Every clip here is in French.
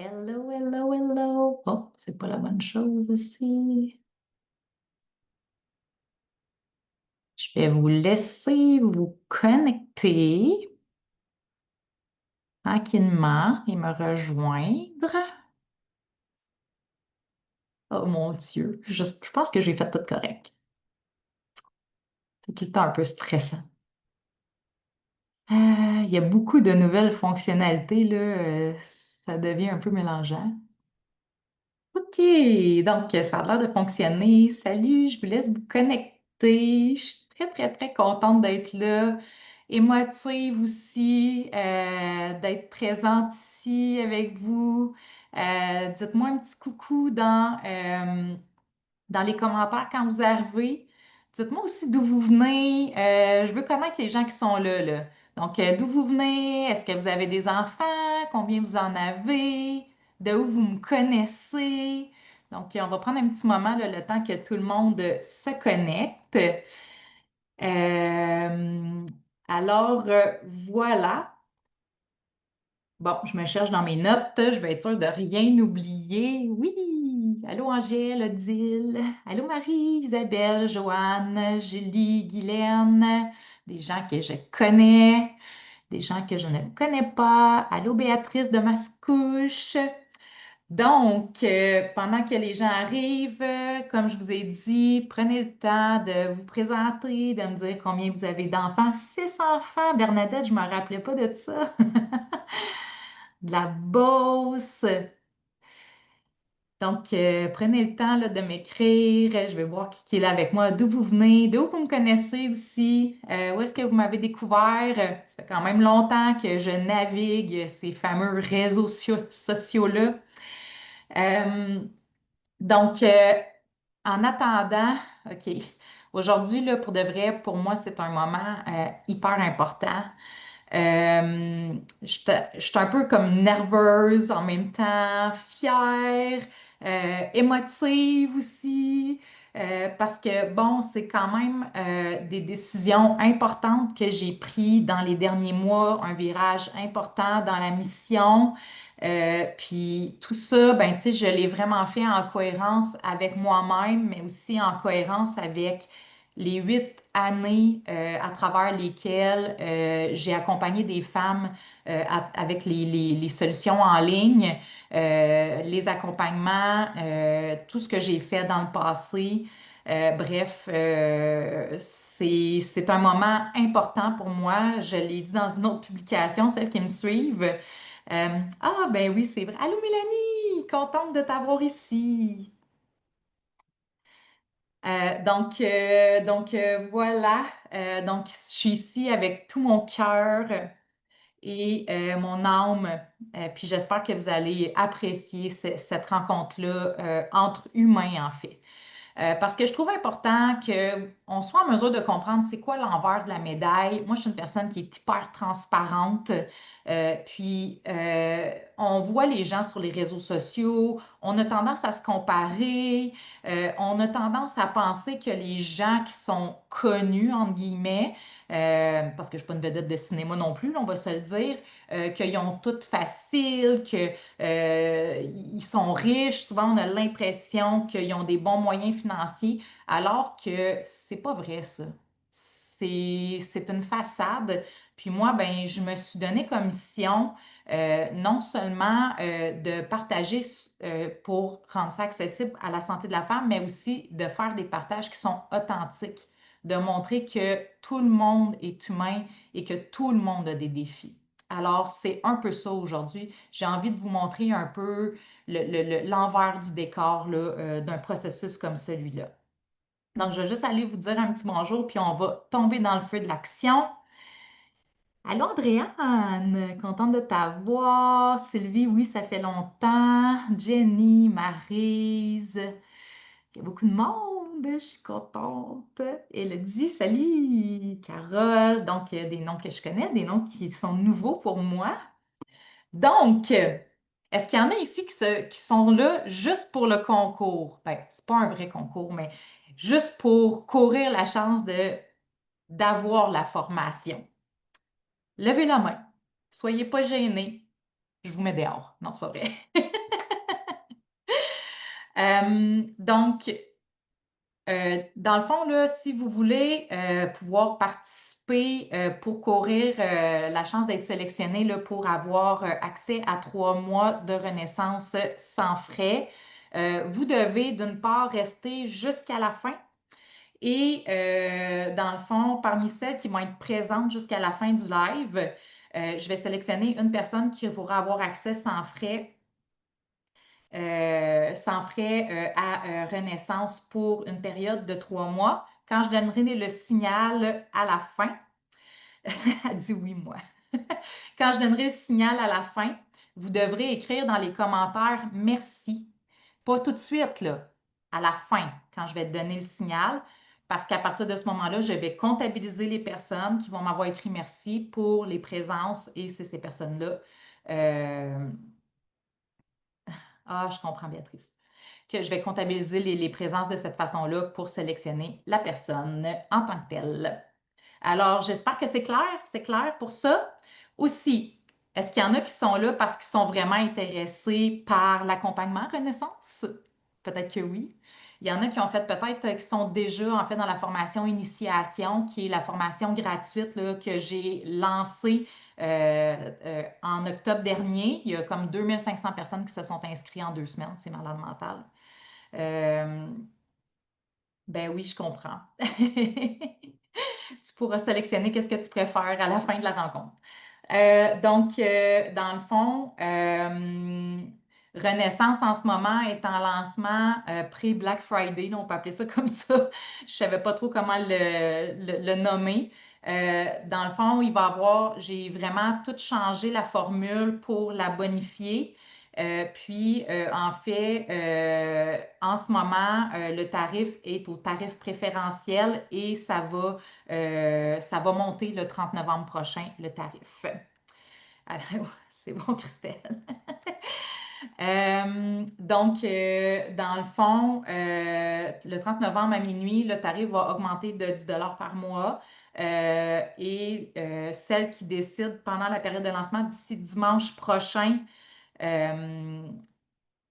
Hello, hello, hello. Oh, c'est pas la bonne chose ici. Je vais vous laisser vous connecter tranquillement et me rejoindre. Oh mon Dieu, je pense que j'ai fait tout correct. C'est tout le temps un peu stressant. Il y a beaucoup de nouvelles fonctionnalités, là. Ça devient un peu mélangeant. OK, donc ça a l'air de fonctionner. Salut, je vous laisse vous connecter. Je suis très, très, très contente d'être là. Émotive aussi, d'être présente ici avec vous. Dites-moi un petit coucou dans les commentaires quand vous arrivez. Dites-moi aussi d'où vous venez. Je veux connaître les gens qui sont là, là. Donc, d'où vous venez? Est-ce que vous avez des enfants? Combien vous en avez? De où vous me connaissez? Donc, on va prendre un petit moment, là, le temps que tout le monde se connecte. Euh, alors, voilà. Bon, je me cherche dans mes notes. Je vais être sûre de rien oublier. Oui! Allô Angèle, Odile. Allô Marie, Isabelle, Joanne, Julie, Guylaine. Des gens que je connais, des gens que je ne connais pas. Allô Béatrice de Mascouche. Donc, pendant que les gens arrivent, comme je vous ai dit, prenez le temps de vous présenter, de me dire combien vous avez d'enfants. 6 enfants, Bernadette, je ne me rappelais pas de ça. De la Beauce. Donc, prenez le temps là, de m'écrire. Je vais voir qui est là avec moi, d'où vous venez, d'où vous me connaissez aussi, où est-ce que vous m'avez découvert. Ça fait quand même longtemps que je navigue ces fameux réseaux sociaux-là. Euh, donc, en attendant, OK, aujourd'hui, là, pour de vrai, pour moi, c'est un moment hyper important. Je suis un peu comme nerveuse en même temps, fière, émotive aussi, parce que bon, c'est quand même des décisions importantes que j'ai prises dans les derniers mois, un virage important dans la mission. Puis tout ça, ben, tu sais, je l'ai vraiment fait en cohérence avec moi-même, mais aussi en cohérence avec les 8 années à travers lesquelles j'ai accompagné des femmes avec les solutions en ligne, les accompagnements, tout ce que j'ai fait dans le passé. Bref, c'est un moment important pour moi. Je l'ai dit dans une autre publication, celles qui me suivent. Ben oui, c'est vrai. Allô Mélanie, contente de t'avoir ici. Voilà. Donc, je suis ici avec tout mon cœur et mon âme. Puis j'espère que vous allez apprécier cette rencontre-là entre humains, en fait. Parce que je trouve important qu'on soit en mesure de comprendre c'est quoi l'envers de la médaille. Moi, je suis une personne qui est hyper transparente. Puis, on voit les gens sur les réseaux sociaux, on a tendance à se comparer, on a tendance à penser que les gens qui sont connus, entre guillemets, parce que je ne suis pas une vedette de cinéma non plus, là, on va se le dire, qu'ils ont tout facile, que ils sont riches, souvent on a l'impression qu'ils ont des bons moyens financiers, alors que c'est pas vrai ça. C'est une façade. Puis moi, ben, je me suis donné comme mission non seulement de partager pour rendre ça accessible à la santé de la femme, mais aussi de faire des partages qui sont authentiques, de montrer que tout le monde est humain et que tout le monde a des défis. Alors, c'est un peu ça aujourd'hui. J'ai envie de vous montrer un peu l'envers du décor là, d'un processus comme celui-là. Donc, je vais juste aller vous dire un petit bonjour, puis on va tomber dans le feu de l'action. Allô, Andréane, contente de t'avoir. Sylvie, oui, ça fait longtemps. Jenny, Maryse, il y a beaucoup de monde, je suis contente. Elodie, salut. Carole, donc des noms que je connais, des noms qui sont nouveaux pour moi. Donc, est-ce qu'il y en a ici qui sont là juste pour le concours? Ben, c'est pas un vrai concours, mais juste pour courir la chance d'avoir la formation. Levez la main. Soyez pas gênés. Je vous mets dehors. Non, c'est pas vrai. Donc, dans le fond, là, si vous voulez pouvoir participer pour courir la chance d'être sélectionné là, pour avoir accès à 3 mois de renaissance sans frais, vous devez d'une part rester jusqu'à la fin et dans le fond, parmi celles qui vont être présentes jusqu'à la fin du live, je vais sélectionner une personne qui pourra avoir accès sans frais à Renaissance pour une période de 3 mois. Quand je donnerai le signal à la fin, elle dit oui, moi. Quand je donnerai le signal à la fin, vous devrez écrire dans les commentaires merci. Pas tout de suite, là, à la fin, quand je vais te donner le signal, parce qu'à partir de ce moment-là, je vais comptabiliser les personnes qui vont m'avoir écrit merci pour les présences et c'est ces personnes-là. Ah, je comprends, Béatrice. Que je vais comptabiliser les présences de cette façon-là pour sélectionner la personne en tant que telle. Alors, j'espère que c'est clair pour ça. Aussi, est-ce qu'il y en a qui sont là parce qu'ils sont vraiment intéressés par l'accompagnement Renaissance? Peut-être que oui. Il y en a qui ont fait peut-être, qui sont déjà en fait dans la formation initiation, qui est la formation gratuite là, que j'ai lancée en octobre dernier. Il y a comme 2500 personnes qui se sont inscrites en 2 semaines. C'est malade mental. Euh, ben oui, je comprends. Tu pourras sélectionner qu'est-ce que tu préfères à la fin de la rencontre. Donc, dans le fond, Renaissance en ce moment est en lancement pré-Black Friday, là, on peut appeler ça comme ça. Je ne savais pas trop comment le nommer. Dans le fond, j'ai vraiment tout changé la formule pour la bonifier. Puis, en fait, en ce moment, le tarif est au tarif préférentiel et ça va monter le 30 novembre prochain, le tarif. C'est bon, Christelle. Donc, dans le fond, le 30 novembre à minuit, le tarif va augmenter de 10 par mois. Et celle qui décide pendant la période de lancement d'ici dimanche prochain, euh,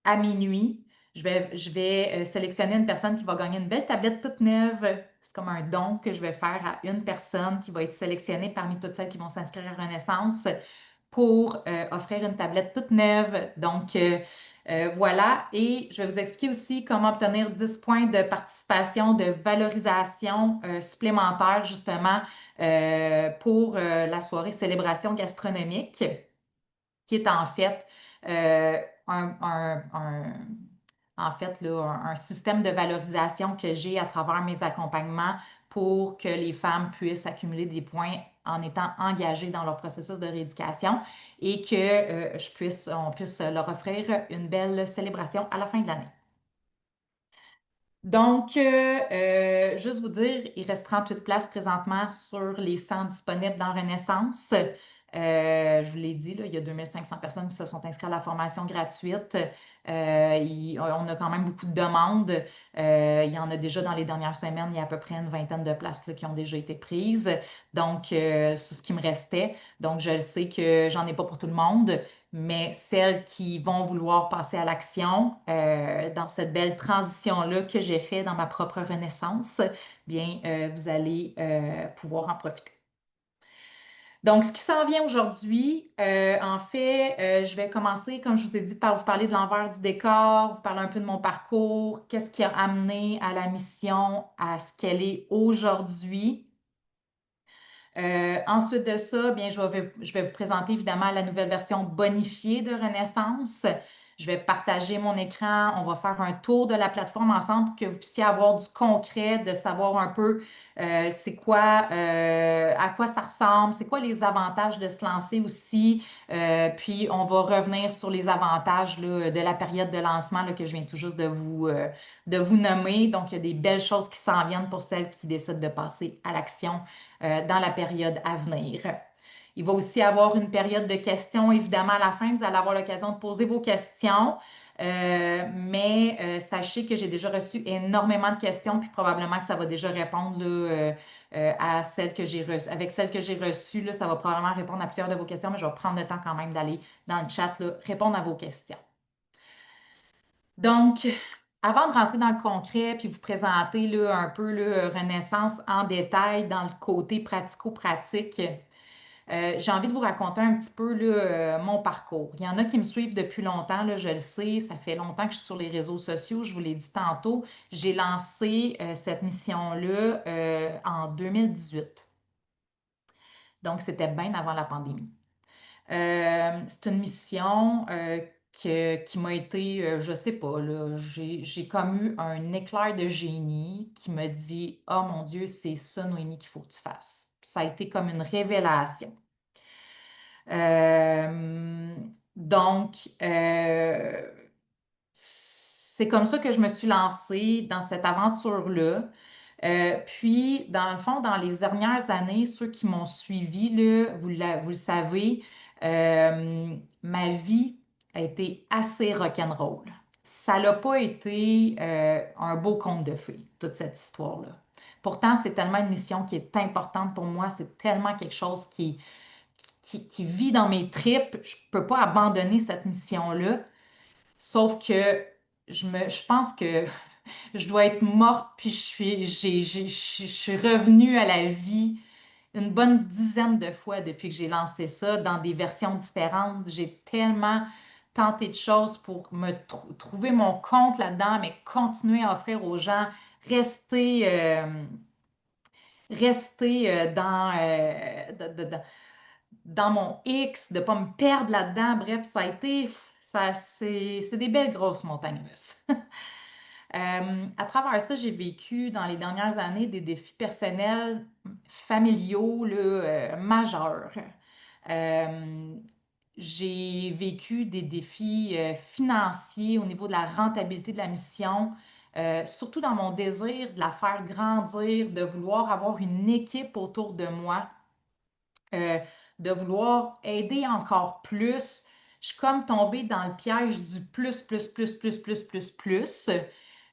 à minuit, je vais sélectionner une personne qui va gagner une belle tablette toute neuve. C'est comme un don que je vais faire à une personne qui va être sélectionnée parmi toutes celles qui vont s'inscrire à Renaissance pour offrir une tablette toute neuve. Donc, voilà. Et je vais vous expliquer aussi comment obtenir 10 points de participation, de valorisation supplémentaire, justement, pour la soirée célébration gastronomique, qui est en fait euh, en fait, là, un système de valorisation que j'ai à travers mes accompagnements pour que les femmes puissent accumuler des points en étant engagées dans leur processus de rééducation et que on puisse leur offrir une belle célébration à la fin de l'année. Donc, juste vous dire, il reste 38 places présentement sur les 100 disponibles dans Renaissance. Je vous l'ai dit, là, il y a 2500 personnes qui se sont inscrites à la formation gratuite. On a quand même beaucoup de demandes. Il y en a déjà dans les dernières semaines, il y a à peu près une vingtaine de places là, qui ont déjà été prises. Donc, c'est ce qui me restait. Donc, je le sais que j'en ai pas pour tout le monde, mais celles qui vont vouloir passer à l'action dans cette belle transition-là que j'ai fait dans ma propre renaissance, bien, vous allez pouvoir en profiter. Donc, ce qui s'en vient aujourd'hui, en fait, je vais commencer, comme je vous ai dit, par vous parler de l'envers du décor, vous parler un peu de mon parcours, qu'est-ce qui a amené à la mission, à ce qu'elle est aujourd'hui. Ensuite de ça, bien, je vais vous présenter évidemment la nouvelle version bonifiée de Renaissance. Je vais partager mon écran. On va faire un tour de la plateforme ensemble pour que vous puissiez avoir du concret, de savoir un peu c'est quoi, à quoi ça ressemble, c'est quoi les avantages de se lancer aussi. Puis on va revenir sur les avantages là, de la période de lancement là, que je viens tout juste de vous nommer. Donc, il y a des belles choses qui s'en viennent pour celles qui décident de passer à l'action dans la période à venir. Il va aussi avoir une période de questions, évidemment, à la fin. Vous allez avoir l'occasion de poser vos questions. Mais sachez que j'ai déjà reçu énormément de questions, puis probablement que ça va déjà répondre là, à celles que j'ai reçues. Avec celles que j'ai reçues, là, ça va probablement répondre à plusieurs de vos questions, mais je vais prendre le temps quand même d'aller dans le chat, là, répondre à vos questions. Donc, Avant de rentrer dans le concret puis vous présenter là, un peu là, Renaissance en détail dans le côté pratico-pratique, j'ai envie de vous raconter un petit peu là, mon parcours. Il y en a qui me suivent depuis longtemps, là, je le sais, ça fait longtemps que je suis sur les réseaux sociaux, je vous l'ai dit tantôt. J'ai lancé cette mission-là en 2018. Donc, c'était bien avant la pandémie. C'est une mission qui m'a été, je sais pas, là, j'ai comme eu un éclair de génie qui me dit, oh mon Dieu, c'est ça, Noémie, qu'il faut que tu fasses. Ça a été comme une révélation. Euh, donc, c'est comme ça que je me suis lancée dans cette aventure-là. Puis, dans le fond, dans les dernières années, ceux qui m'ont suivi, là, vous le savez, ma vie a été assez rock'n'roll. Ça n'a pas été un beau conte de fées, toute cette histoire-là. Pourtant, c'est tellement une mission qui est importante pour moi, c'est tellement quelque chose qui vit dans mes tripes. Je ne peux pas abandonner cette mission-là, sauf que je pense que je dois être morte, puis je suis revenue à la vie une bonne dizaine de fois depuis que j'ai lancé ça, dans des versions différentes. J'ai tellement tenté de choses pour me trouver mon compte là-dedans, mais continuer à offrir aux gens, rester, rester dans mon X, de ne pas me perdre là-dedans. Bref, ça a été, ça, c'est des belles grosses montagnes russes. À travers ça, j'ai vécu dans les dernières années des défis personnels, familiaux là, majeurs. Euh, j'ai vécu des défis financiers au niveau de la rentabilité de la mission, surtout dans mon désir de la faire grandir, de vouloir avoir une équipe autour de moi, euh, de vouloir aider encore plus. Je suis comme tombée dans le piège du plus, plus, plus, plus, plus, plus, plus.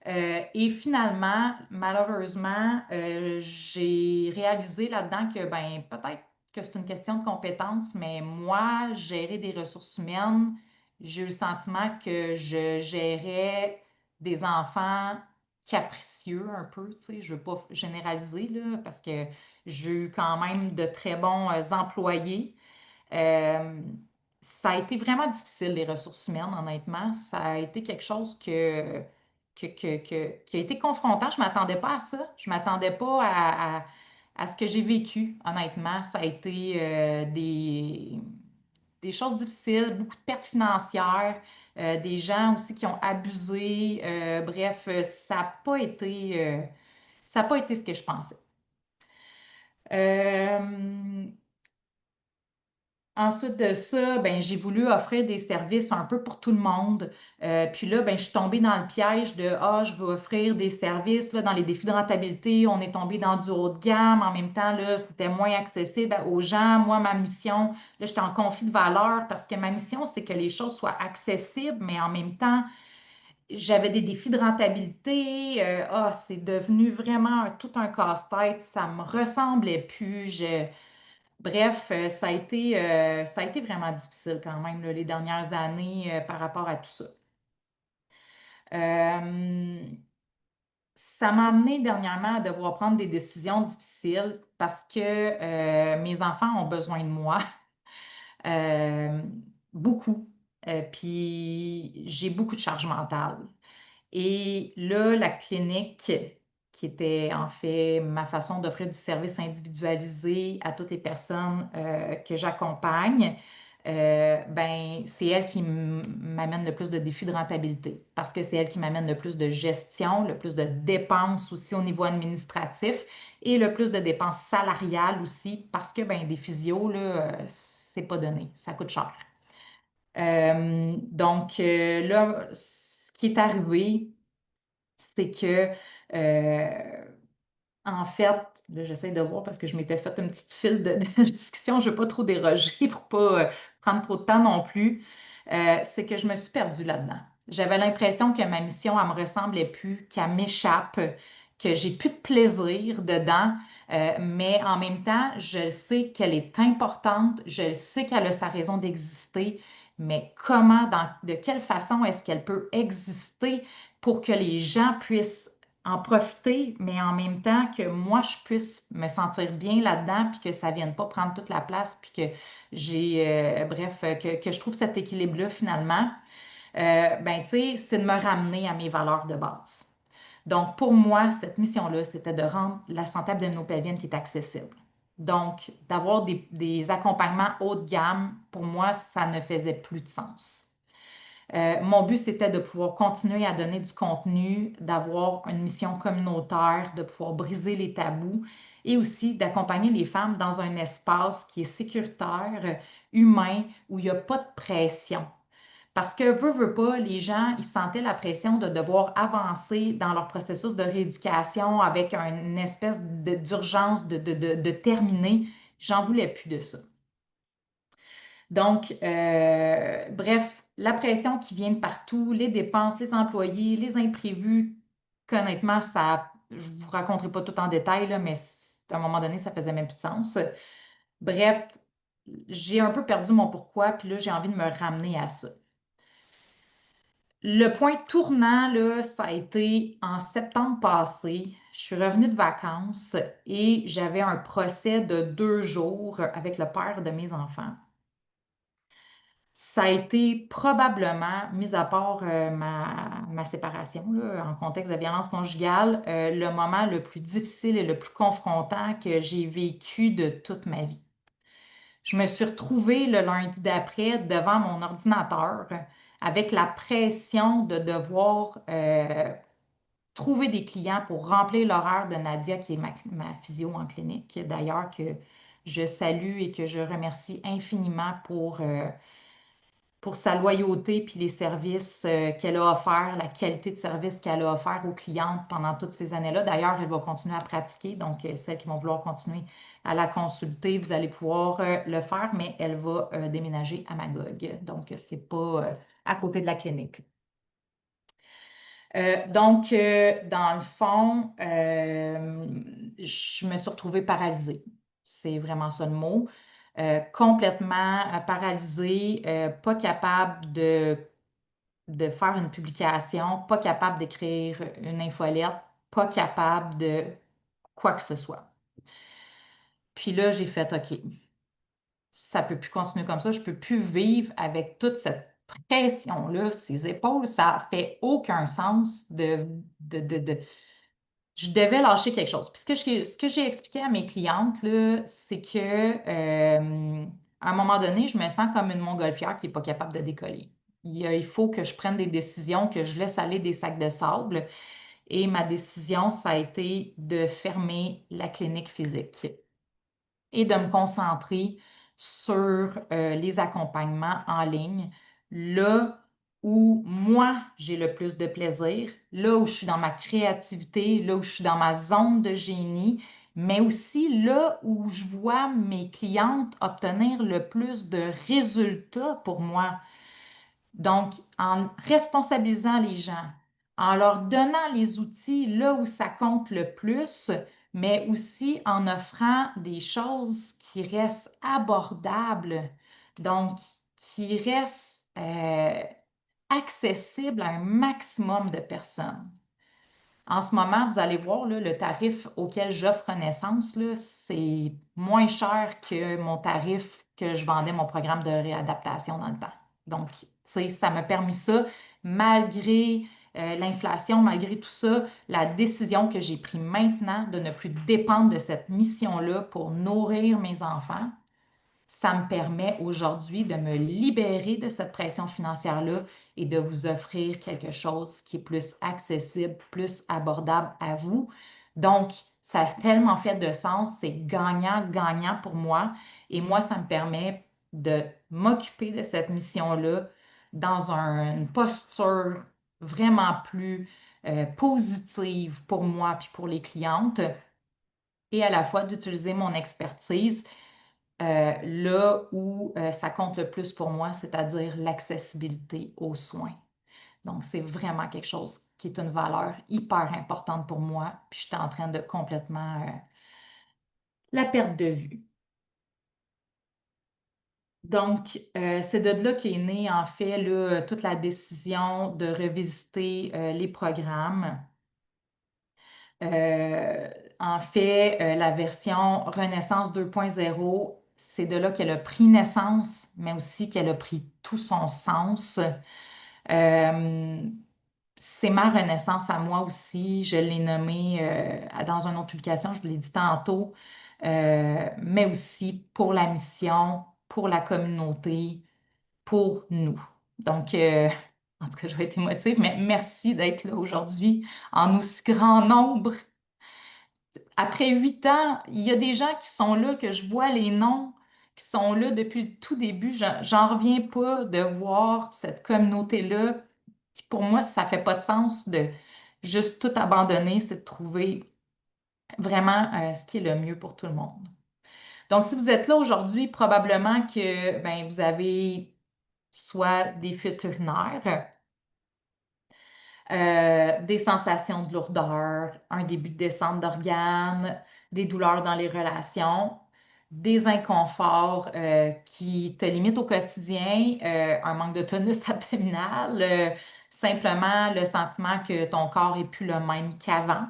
Et finalement, malheureusement, j'ai réalisé là-dedans que ben peut-être que c'est une question de compétence, mais moi, gérer des ressources humaines, j'ai eu le sentiment que je gérais des enfants capricieux un peu, tu sais, je ne veux pas généraliser là, parce que j'ai eu quand même de très bons employés. Euh, Ça a été vraiment difficile, les ressources humaines, honnêtement. Ça a été quelque chose qui a été confrontant. Je ne m'attendais pas à ça. Je ne m'attendais pas à ce que j'ai vécu, honnêtement. Ça a été des choses difficiles, beaucoup de pertes financières, des gens aussi qui ont abusé. Bref, ça n'a pas été ce que je pensais. Euh, Ensuite de ça, ben, j'ai voulu offrir des services un peu pour tout le monde. Puis là, ben, je suis tombée dans le piège de je veux offrir des services là, dans les défis de rentabilité. On est tombé dans du haut de gamme. En même temps, là, c'était moins accessible aux gens. Moi, ma mission, là, j'étais en conflit de valeur parce que ma mission, c'est que les choses soient accessibles, mais en même temps, j'avais des défis de rentabilité. C'est devenu vraiment tout un casse-tête. Ça me ressemblait plus. Bref, ça a été vraiment difficile quand même là, les dernières années par rapport à tout ça. Euh, Ça m'a amené dernièrement à devoir prendre des décisions difficiles parce que mes enfants ont besoin de moi, euh, beaucoup. Puis j'ai beaucoup de charge mentale. Et là, la clinique, qui était en fait ma façon d'offrir du service individualisé à toutes les personnes que j'accompagne, ben, c'est elle qui m'amène le plus de défis de rentabilité parce que c'est elle qui m'amène le plus de gestion, le plus de dépenses aussi au niveau administratif et le plus de dépenses salariales aussi parce que ben, des physios, là, c'est pas donné, ça coûte cher. Là, ce qui est arrivé, c'est que, euh, en fait, là, j'essaie de voir parce que je m'étais fait une petite file de discussion, je ne veux pas trop déroger pour pas prendre trop de temps non plus. C'est que je me suis perdue là-dedans. J'avais l'impression que ma mission, elle me ressemblait plus, qu'elle m'échappe, que j'ai plus de plaisir dedans. Mais en même temps, je sais qu'elle est importante, je sais qu'elle a sa raison d'exister, mais comment, de quelle façon est-ce qu'elle peut exister pour que les gens puissent en profiter, mais en même temps que moi, je puisse me sentir bien là-dedans, puis que ça ne vienne pas prendre toute la place, puis que bref, que je trouve cet équilibre-là finalement, ben, tu sais, c'est de me ramener à mes valeurs de base. Donc, pour moi, cette mission-là, c'était de rendre la santé abdominopelvienne qui est accessible. Donc, d'avoir des accompagnements haut de gamme, pour moi, ça ne faisait plus de sens. Mon but, c'était de pouvoir continuer à donner du contenu, d'avoir une mission communautaire, de pouvoir briser les tabous et aussi d'accompagner les femmes dans un espace qui est sécuritaire, humain, où il n'y a pas de pression. Parce que, veut pas, les gens, ils sentaient la pression de devoir avancer dans leur processus de rééducation avec une espèce d'urgence de terminer. J'en voulais plus de ça. Donc, bref, la pression qui vient de partout, les dépenses, les employés, les imprévus, qu'honnêtement, ça, je ne vous raconterai pas tout en détail, là, mais à un moment donné, ça faisait même plus de sens. Bref, j'ai un peu perdu mon pourquoi, puis là, j'ai envie de me ramener à ça. Le point tournant, là, ça a été en septembre passé. Je suis revenue de vacances et j'avais un procès de 2 jours avec le père de mes enfants. Ça a été probablement, mis à part ma séparation, là, en contexte de violence conjugale, le moment le plus difficile et le plus confrontant que j'ai vécu de toute ma vie. Je me suis retrouvée le lundi d'après devant mon ordinateur avec la pression de devoir trouver des clients pour remplir l'horaire de Nadia, qui est ma physio en clinique, d'ailleurs, que je salue et que je remercie infiniment pour sa loyauté puis les services qu'elle a offerts, la qualité de service qu'elle a offert aux clientes pendant toutes ces années-là. D'ailleurs, elle va continuer à pratiquer, donc celles qui vont vouloir continuer à la consulter, vous allez pouvoir le faire, mais elle va déménager à Magog. Donc, c'est pas à côté de la clinique. Dans le fond, je me suis retrouvée paralysée. C'est vraiment ça le mot. Complètement paralysée, pas capable de faire une publication, pas capable d'écrire une infolette, pas capable de quoi que ce soit. Puis là, j'ai fait, OK, ça ne peut plus continuer comme ça, je ne peux plus vivre avec toute cette pression-là, ces épaules, ça fait aucun sens je devais lâcher quelque chose. Puis ce que j'ai expliqué à mes clientes, là, c'est que à un moment donné, je me sens comme une montgolfière qui n'est pas capable de décoller. Il faut que je prenne des décisions, que je laisse aller des sacs de sable. Et ma décision, ça a été de fermer la clinique physique et de me concentrer sur les accompagnements en ligne, là où moi, j'ai le plus de plaisir, là où je suis dans ma créativité, là où je suis dans ma zone de génie, mais aussi là où je vois mes clientes obtenir le plus de résultats pour moi. Donc, en responsabilisant les gens, en leur donnant les outils là où ça compte le plus, mais aussi en offrant des choses qui restent abordables, donc qui restent accessibles à un maximum de personnes. En ce moment, vous allez voir, là, le tarif auquel j'offre Naissance, là, c'est moins cher que mon tarif que je vendais mon programme de réadaptation dans le temps. Donc, tu sais, ça m'a permis ça, malgré l'inflation, malgré tout ça, la décision que j'ai prise maintenant de ne plus dépendre de cette mission-là pour nourrir mes enfants, ça me permet aujourd'hui de me libérer de cette pression financière-là et de vous offrir quelque chose qui est plus accessible, plus abordable à vous. Donc, ça a tellement fait de sens, c'est gagnant-gagnant pour moi. Et moi, ça me permet de m'occuper de cette mission-là dans une posture vraiment plus positive pour moi puis pour les clientes et à la fois d'utiliser mon expertise là où ça compte le plus pour moi, c'est-à-dire l'accessibilité aux soins. Donc, c'est vraiment quelque chose qui est une valeur hyper importante pour moi, puis je suis en train de complètement la perte de vue. Donc, c'est de là qu'est née, en fait, là, toute la décision de revisiter les programmes. Euh, En fait, la version Renaissance 2.0, c'est de là qu'elle a pris naissance, mais aussi qu'elle a pris tout son sens. Euh, c'est ma renaissance à moi aussi. Je l'ai nommé dans une autre publication, je vous l'ai dit tantôt, mais aussi pour la mission, pour la communauté, pour nous. Donc, en tout cas, je vais être émotive, mais merci d'être là aujourd'hui en aussi grand nombre. Après 8 ans, il y a des gens qui sont là, que je vois les noms, qui sont là depuis le tout début. J'en reviens pas de voir cette communauté-là, qui pour moi, ça fait pas de sens de juste tout abandonner, c'est de trouver vraiment ce qui est le mieux pour tout le monde. Donc, si vous êtes là aujourd'hui, probablement que ben, vous avez soit des fuites urinaires, des sensations de lourdeur, un début de descente d'organes, des douleurs dans les relations, des inconforts qui te limitent au quotidien, un manque de tonus abdominal, simplement le sentiment que ton corps est plus le même qu'avant.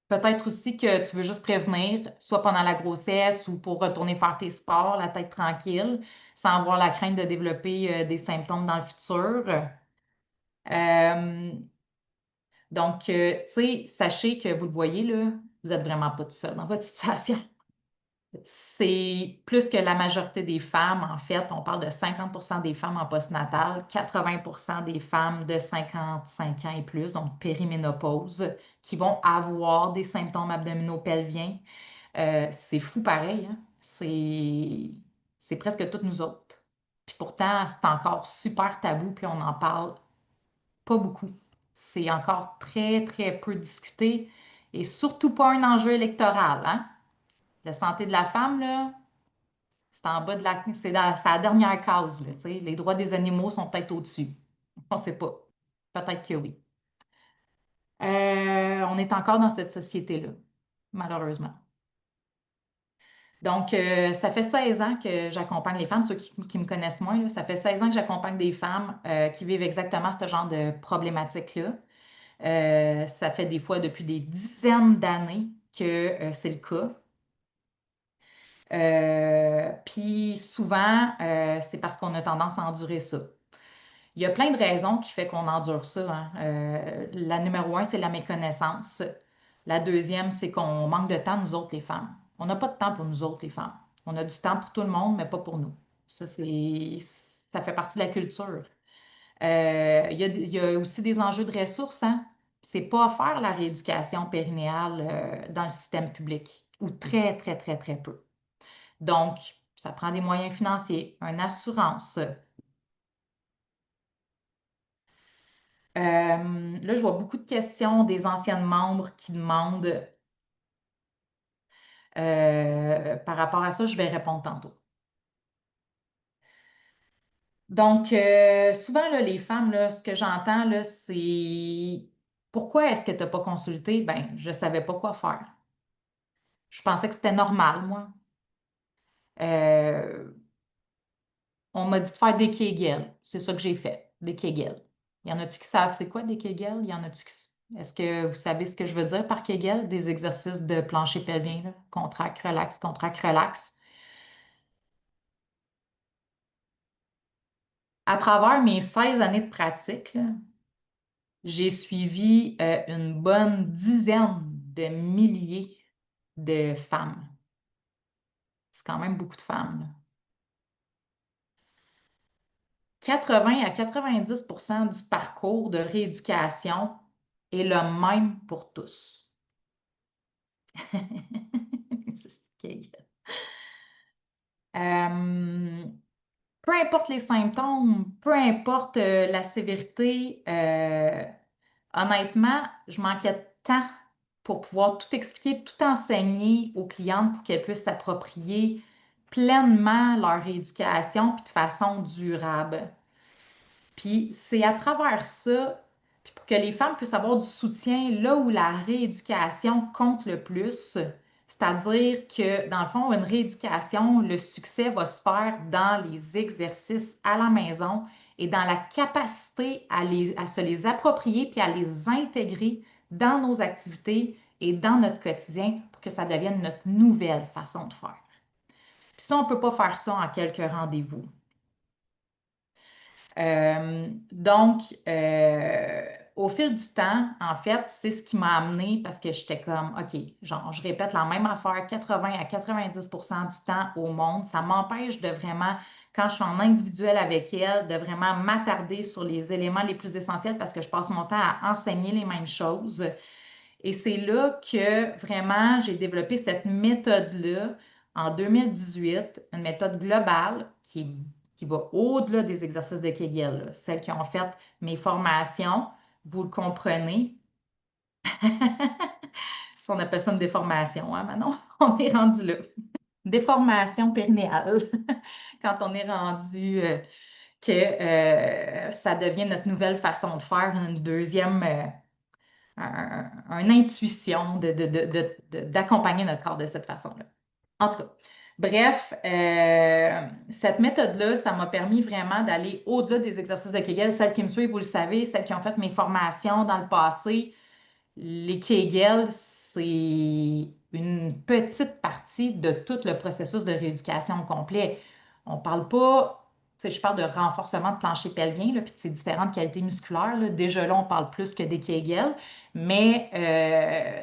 Peut-être aussi que tu veux juste prévenir, soit pendant la grossesse ou pour retourner faire tes sports, la tête tranquille, sans avoir la crainte de développer des symptômes dans le futur. Euh, donc, tu sais, sachez que vous le voyez, là, vous n'êtes vraiment pas tout seul dans votre situation. C'est plus que la majorité des femmes, en fait, on parle de 50% des femmes en postnatal, 80% des femmes de 55 ans et plus, donc périménopause, qui vont avoir des symptômes abdominaux pelviens. C'est fou pareil, hein? C'est presque toutes nous autres. Puis pourtant, c'est encore super tabou, puis on n'en parle pas beaucoup. C'est encore très, très peu discuté et surtout pas un enjeu électoral, hein? La santé de la femme, là, c'est en bas de la... c'est la dernière case, là, tu sais. Les droits des animaux sont peut-être au-dessus. On ne sait pas. Peut-être que oui. On est encore dans cette société-là, malheureusement. Donc, ça fait 16 ans que j'accompagne les femmes, ceux qui me connaissent moins, là, ça fait 16 ans que j'accompagne des femmes qui vivent exactement ce genre de problématique-là. Ça fait des fois depuis des dizaines d'années que c'est le cas. Puis souvent, c'est parce qu'on a tendance à endurer ça. Il y a plein de raisons qui font qu'on endure ça, hein. La numéro un, c'est la méconnaissance. La deuxième, c'est qu'on manque de temps, nous autres, les femmes. On n'a pas de temps pour nous autres, les femmes. On a du temps pour tout le monde, mais pas pour nous. Ça fait partie de la culture. Il y a aussi des enjeux de ressources, hein. C'est pas offert la rééducation périnéale dans le système public, ou très, très, très, très peu. Donc, ça prend des moyens financiers, une assurance. Là, je vois beaucoup de questions des anciennes membres qui demandent par rapport à ça, je vais répondre tantôt. Donc, souvent, là, les femmes, là, ce que j'entends, là, c'est pourquoi est-ce que tu n'as pas consulté? Ben, je ne savais pas quoi faire. Je pensais que c'était normal, moi. Euh, on m'a dit de faire des Kegels. C'est ça que j'ai fait, des Kegels. Il y en a-tu qui savent c'est quoi des Kegels? Il y en a-tu qui... Est-ce que vous savez ce que je veux dire par Kegel? Des exercices de plancher pelvien, là. Contracte, relax, contracte, relax. À travers mes 16 années de pratique, là, j'ai suivi une bonne dizaine de milliers de femmes. C'est quand même beaucoup de femmes, là. 80 à 90% du parcours de rééducation est le même pour tous. C'est peu importe les symptômes, peu importe la sévérité, honnêtement, je manquais de temps pour pouvoir tout expliquer, tout enseigner aux clientes pour qu'elles puissent s'approprier pleinement leur rééducation puis de façon durable. Puis c'est à travers ça, puis pour que les femmes puissent avoir du soutien là où la rééducation compte le plus, C'est-à-dire que, dans le fond, une rééducation, le succès va se faire dans les exercices à la maison et dans la capacité à se les approprier puis à les intégrer dans nos activités et dans notre quotidien pour que ça devienne notre nouvelle façon de faire. Puis ça, on ne peut pas faire ça en quelques rendez-vous. Donc, au fil du temps, en fait, c'est ce qui m'a amené parce que j'étais comme, OK, genre, je répète la même affaire 80 à 90 du temps au monde. Ça m'empêche de vraiment, quand je suis en individuel avec elle, de vraiment m'attarder sur les éléments les plus essentiels parce que je passe mon temps à enseigner les mêmes choses. Et c'est là que vraiment j'ai développé cette méthode-là en 2018, une méthode globale qui va au-delà des exercices de Kegel, là. Celles qui ont fait mes formations, vous le comprenez. Si on appelle ça une déformation, hein, Manon? On est rendu là. Déformation périnéale. Quand on est rendu que ça devient notre nouvelle façon de faire, une deuxième une intuition d'accompagner notre corps de cette façon-là. En tout cas, bref, cette méthode-là, ça m'a permis vraiment d'aller au-delà des exercices de Kegel. Celles qui me suivent, vous le savez, celles qui ont fait mes formations dans le passé, les Kegel, c'est une petite partie de tout le processus de rééducation complet. On ne parle pas, tu sais, je parle de renforcement de plancher pelvien, là, puis de ces différentes qualités musculaires, là. Déjà là, on parle plus que des Kegel, mais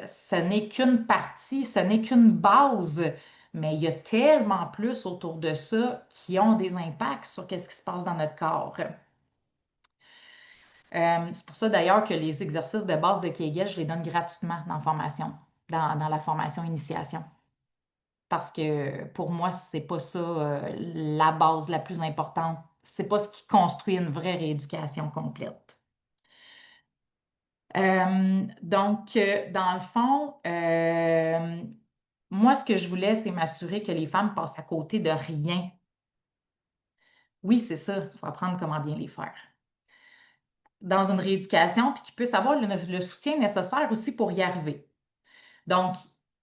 ce n'est qu'une partie, ce n'est qu'une base. Mais il y a tellement plus autour de ça qui ont des impacts sur ce qui se passe dans notre corps. C'est pour ça d'ailleurs que les exercices de base de Kegel, je les donne gratuitement dans la formation initiation. Parce que pour moi, c'est pas ça la base la plus importante. C'est pas ce qui construit une vraie rééducation complète. Donc, dans le fond, moi, ce que je voulais, c'est m'assurer que les femmes passent à côté de rien. Oui, c'est ça. Il faut apprendre comment bien les faire dans une rééducation, puis qu'ils puissent avoir le soutien nécessaire aussi pour y arriver. Donc,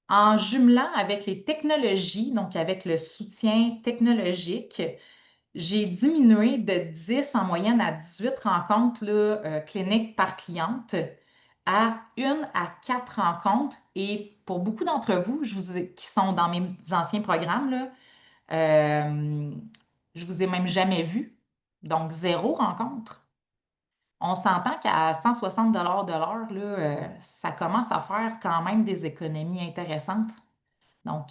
en jumelant avec les technologies, donc avec le soutien technologique, j'ai diminué de 10 en moyenne à 18 rencontres là, cliniques par cliente à 1 à 4 rencontres. Et pour beaucoup d'entre vous, qui sont dans mes anciens programmes, là, je vous ai même jamais vu. Donc, 0 rencontre. On s'entend qu'à 160 de l'heure, là, ça commence à faire quand même des économies intéressantes. Donc,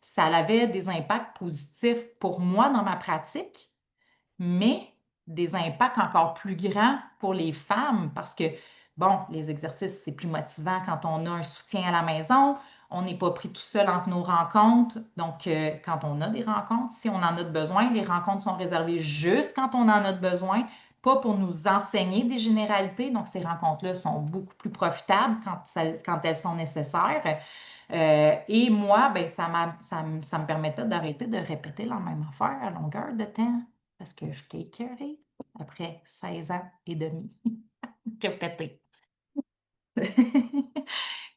ça avait des impacts positifs pour moi dans ma pratique, mais des impacts encore plus grands pour les femmes parce que, bon, les exercices, c'est plus motivant quand on a un soutien à la maison. On n'est pas pris tout seul entre nos rencontres. Donc, quand on a des rencontres, si on en a besoin, les rencontres sont réservées juste quand on en a besoin, pas pour nous enseigner des généralités. Donc, ces rencontres-là sont beaucoup plus profitables quand elles sont nécessaires. Et moi, ben, ça me permettait d'arrêter de répéter la même affaire à longueur de temps parce que je t'ai écœurée après 16 ans et demi. Répéter.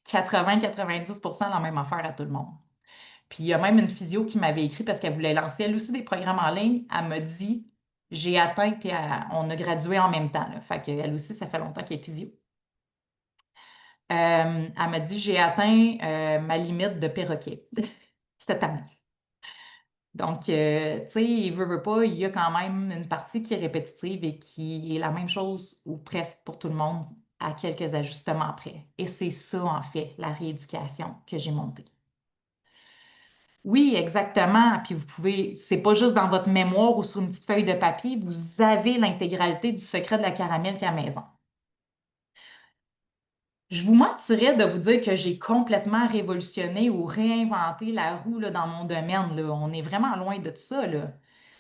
80-90 la même affaire à tout le monde. Puis il y a même une physio qui m'avait écrit parce qu'elle voulait lancer elle aussi des programmes en ligne. Elle m'a dit, j'ai atteint, puis on a gradué en même temps, là. Fait qu'elle aussi, ça fait longtemps qu'elle est physio. Elle m'a dit, j'ai atteint ma limite de perroquet. C'était tellement. Donc, tu sais, veut pas, il y a quand même une partie qui est répétitive et qui est la même chose ou presque pour tout le monde à quelques ajustements près. Et c'est ça, en fait, la rééducation que j'ai montée. Oui, exactement. Puis vous pouvez, c'est pas juste dans votre mémoire ou sur une petite feuille de papier, vous avez l'intégralité du secret de la caramel qu'à la maison. Je vous mentirais de vous dire que j'ai complètement révolutionné ou réinventé la roue là, dans mon domaine, là. On est vraiment loin de tout ça, là.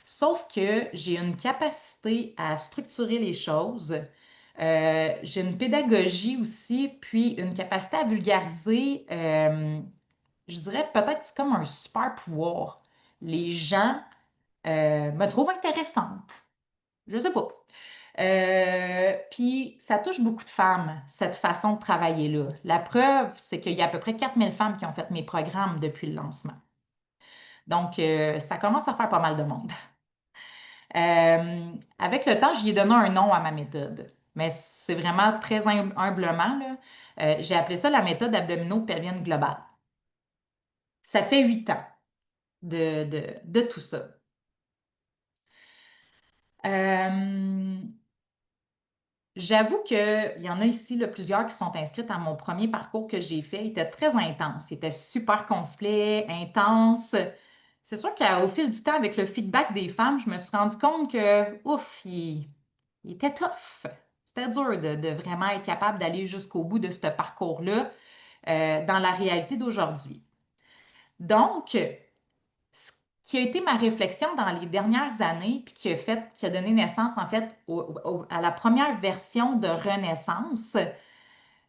Sauf que j'ai une capacité à structurer les choses. J'ai une pédagogie aussi, puis une capacité à vulgariser. Je dirais peut-être que c'est comme un super pouvoir. Les gens me trouvent intéressante. Je sais pas. Puis ça touche beaucoup de femmes, cette façon de travailler-là. La preuve, c'est qu'il y a à peu près 4000 femmes qui ont fait mes programmes depuis le lancement. Donc, ça commence à faire pas mal de monde. Avec le temps, j'y ai donné un nom à ma méthode. Mais c'est vraiment très humblement, là. J'ai appelé ça la méthode abdominaux-pelvienne globale. Ça fait 8 ans de tout ça. Euh, J'avoue qu'il y en a ici là, plusieurs qui sont inscrites à mon premier parcours que j'ai fait. Il était très intense. Il était super complet, intense. C'est sûr qu'au fil du temps, avec le feedback des femmes, je me suis rendu compte que, ouf, il était tough. C'était dur de vraiment être capable d'aller jusqu'au bout de ce parcours-là dans la réalité d'aujourd'hui. Donc, ce qui a été ma réflexion dans les dernières années, puis qui a donné naissance en fait à la première version de Renaissance,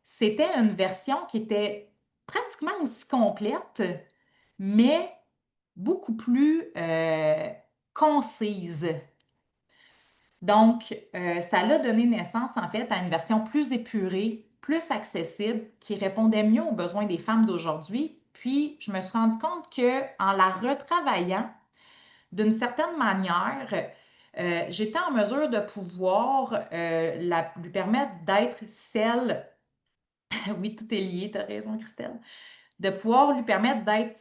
c'était une version qui était pratiquement aussi complète, mais beaucoup plus concise. Donc, ça a donné naissance en fait à une version plus épurée, plus accessible, qui répondait mieux aux besoins des femmes d'aujourd'hui. Puis, je me suis rendu compte que en la retravaillant, d'une certaine manière, j'étais en mesure de pouvoir lui permettre d'être celle, oui, tout est lié, tu as raison, Christelle, de pouvoir lui permettre d'être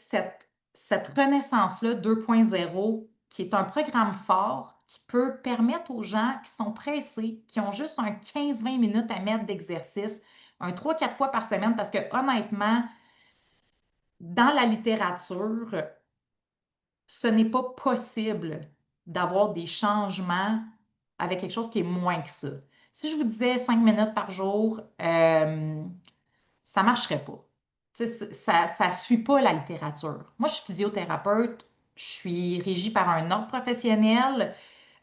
cette renaissance-là 2.0, qui est un programme fort qui peut permettre aux gens qui sont pressés, qui ont juste un 15-20 minutes à mettre d'exercice, un 3-4 fois par semaine, parce que honnêtement, dans la littérature, ce n'est pas possible d'avoir des changements avec quelque chose qui est moins que ça. Si je vous disais 5 minutes par jour, ça ne marcherait pas. Ça ne suit pas la littérature. Moi, je suis physiothérapeute, je suis régie par un ordre professionnel.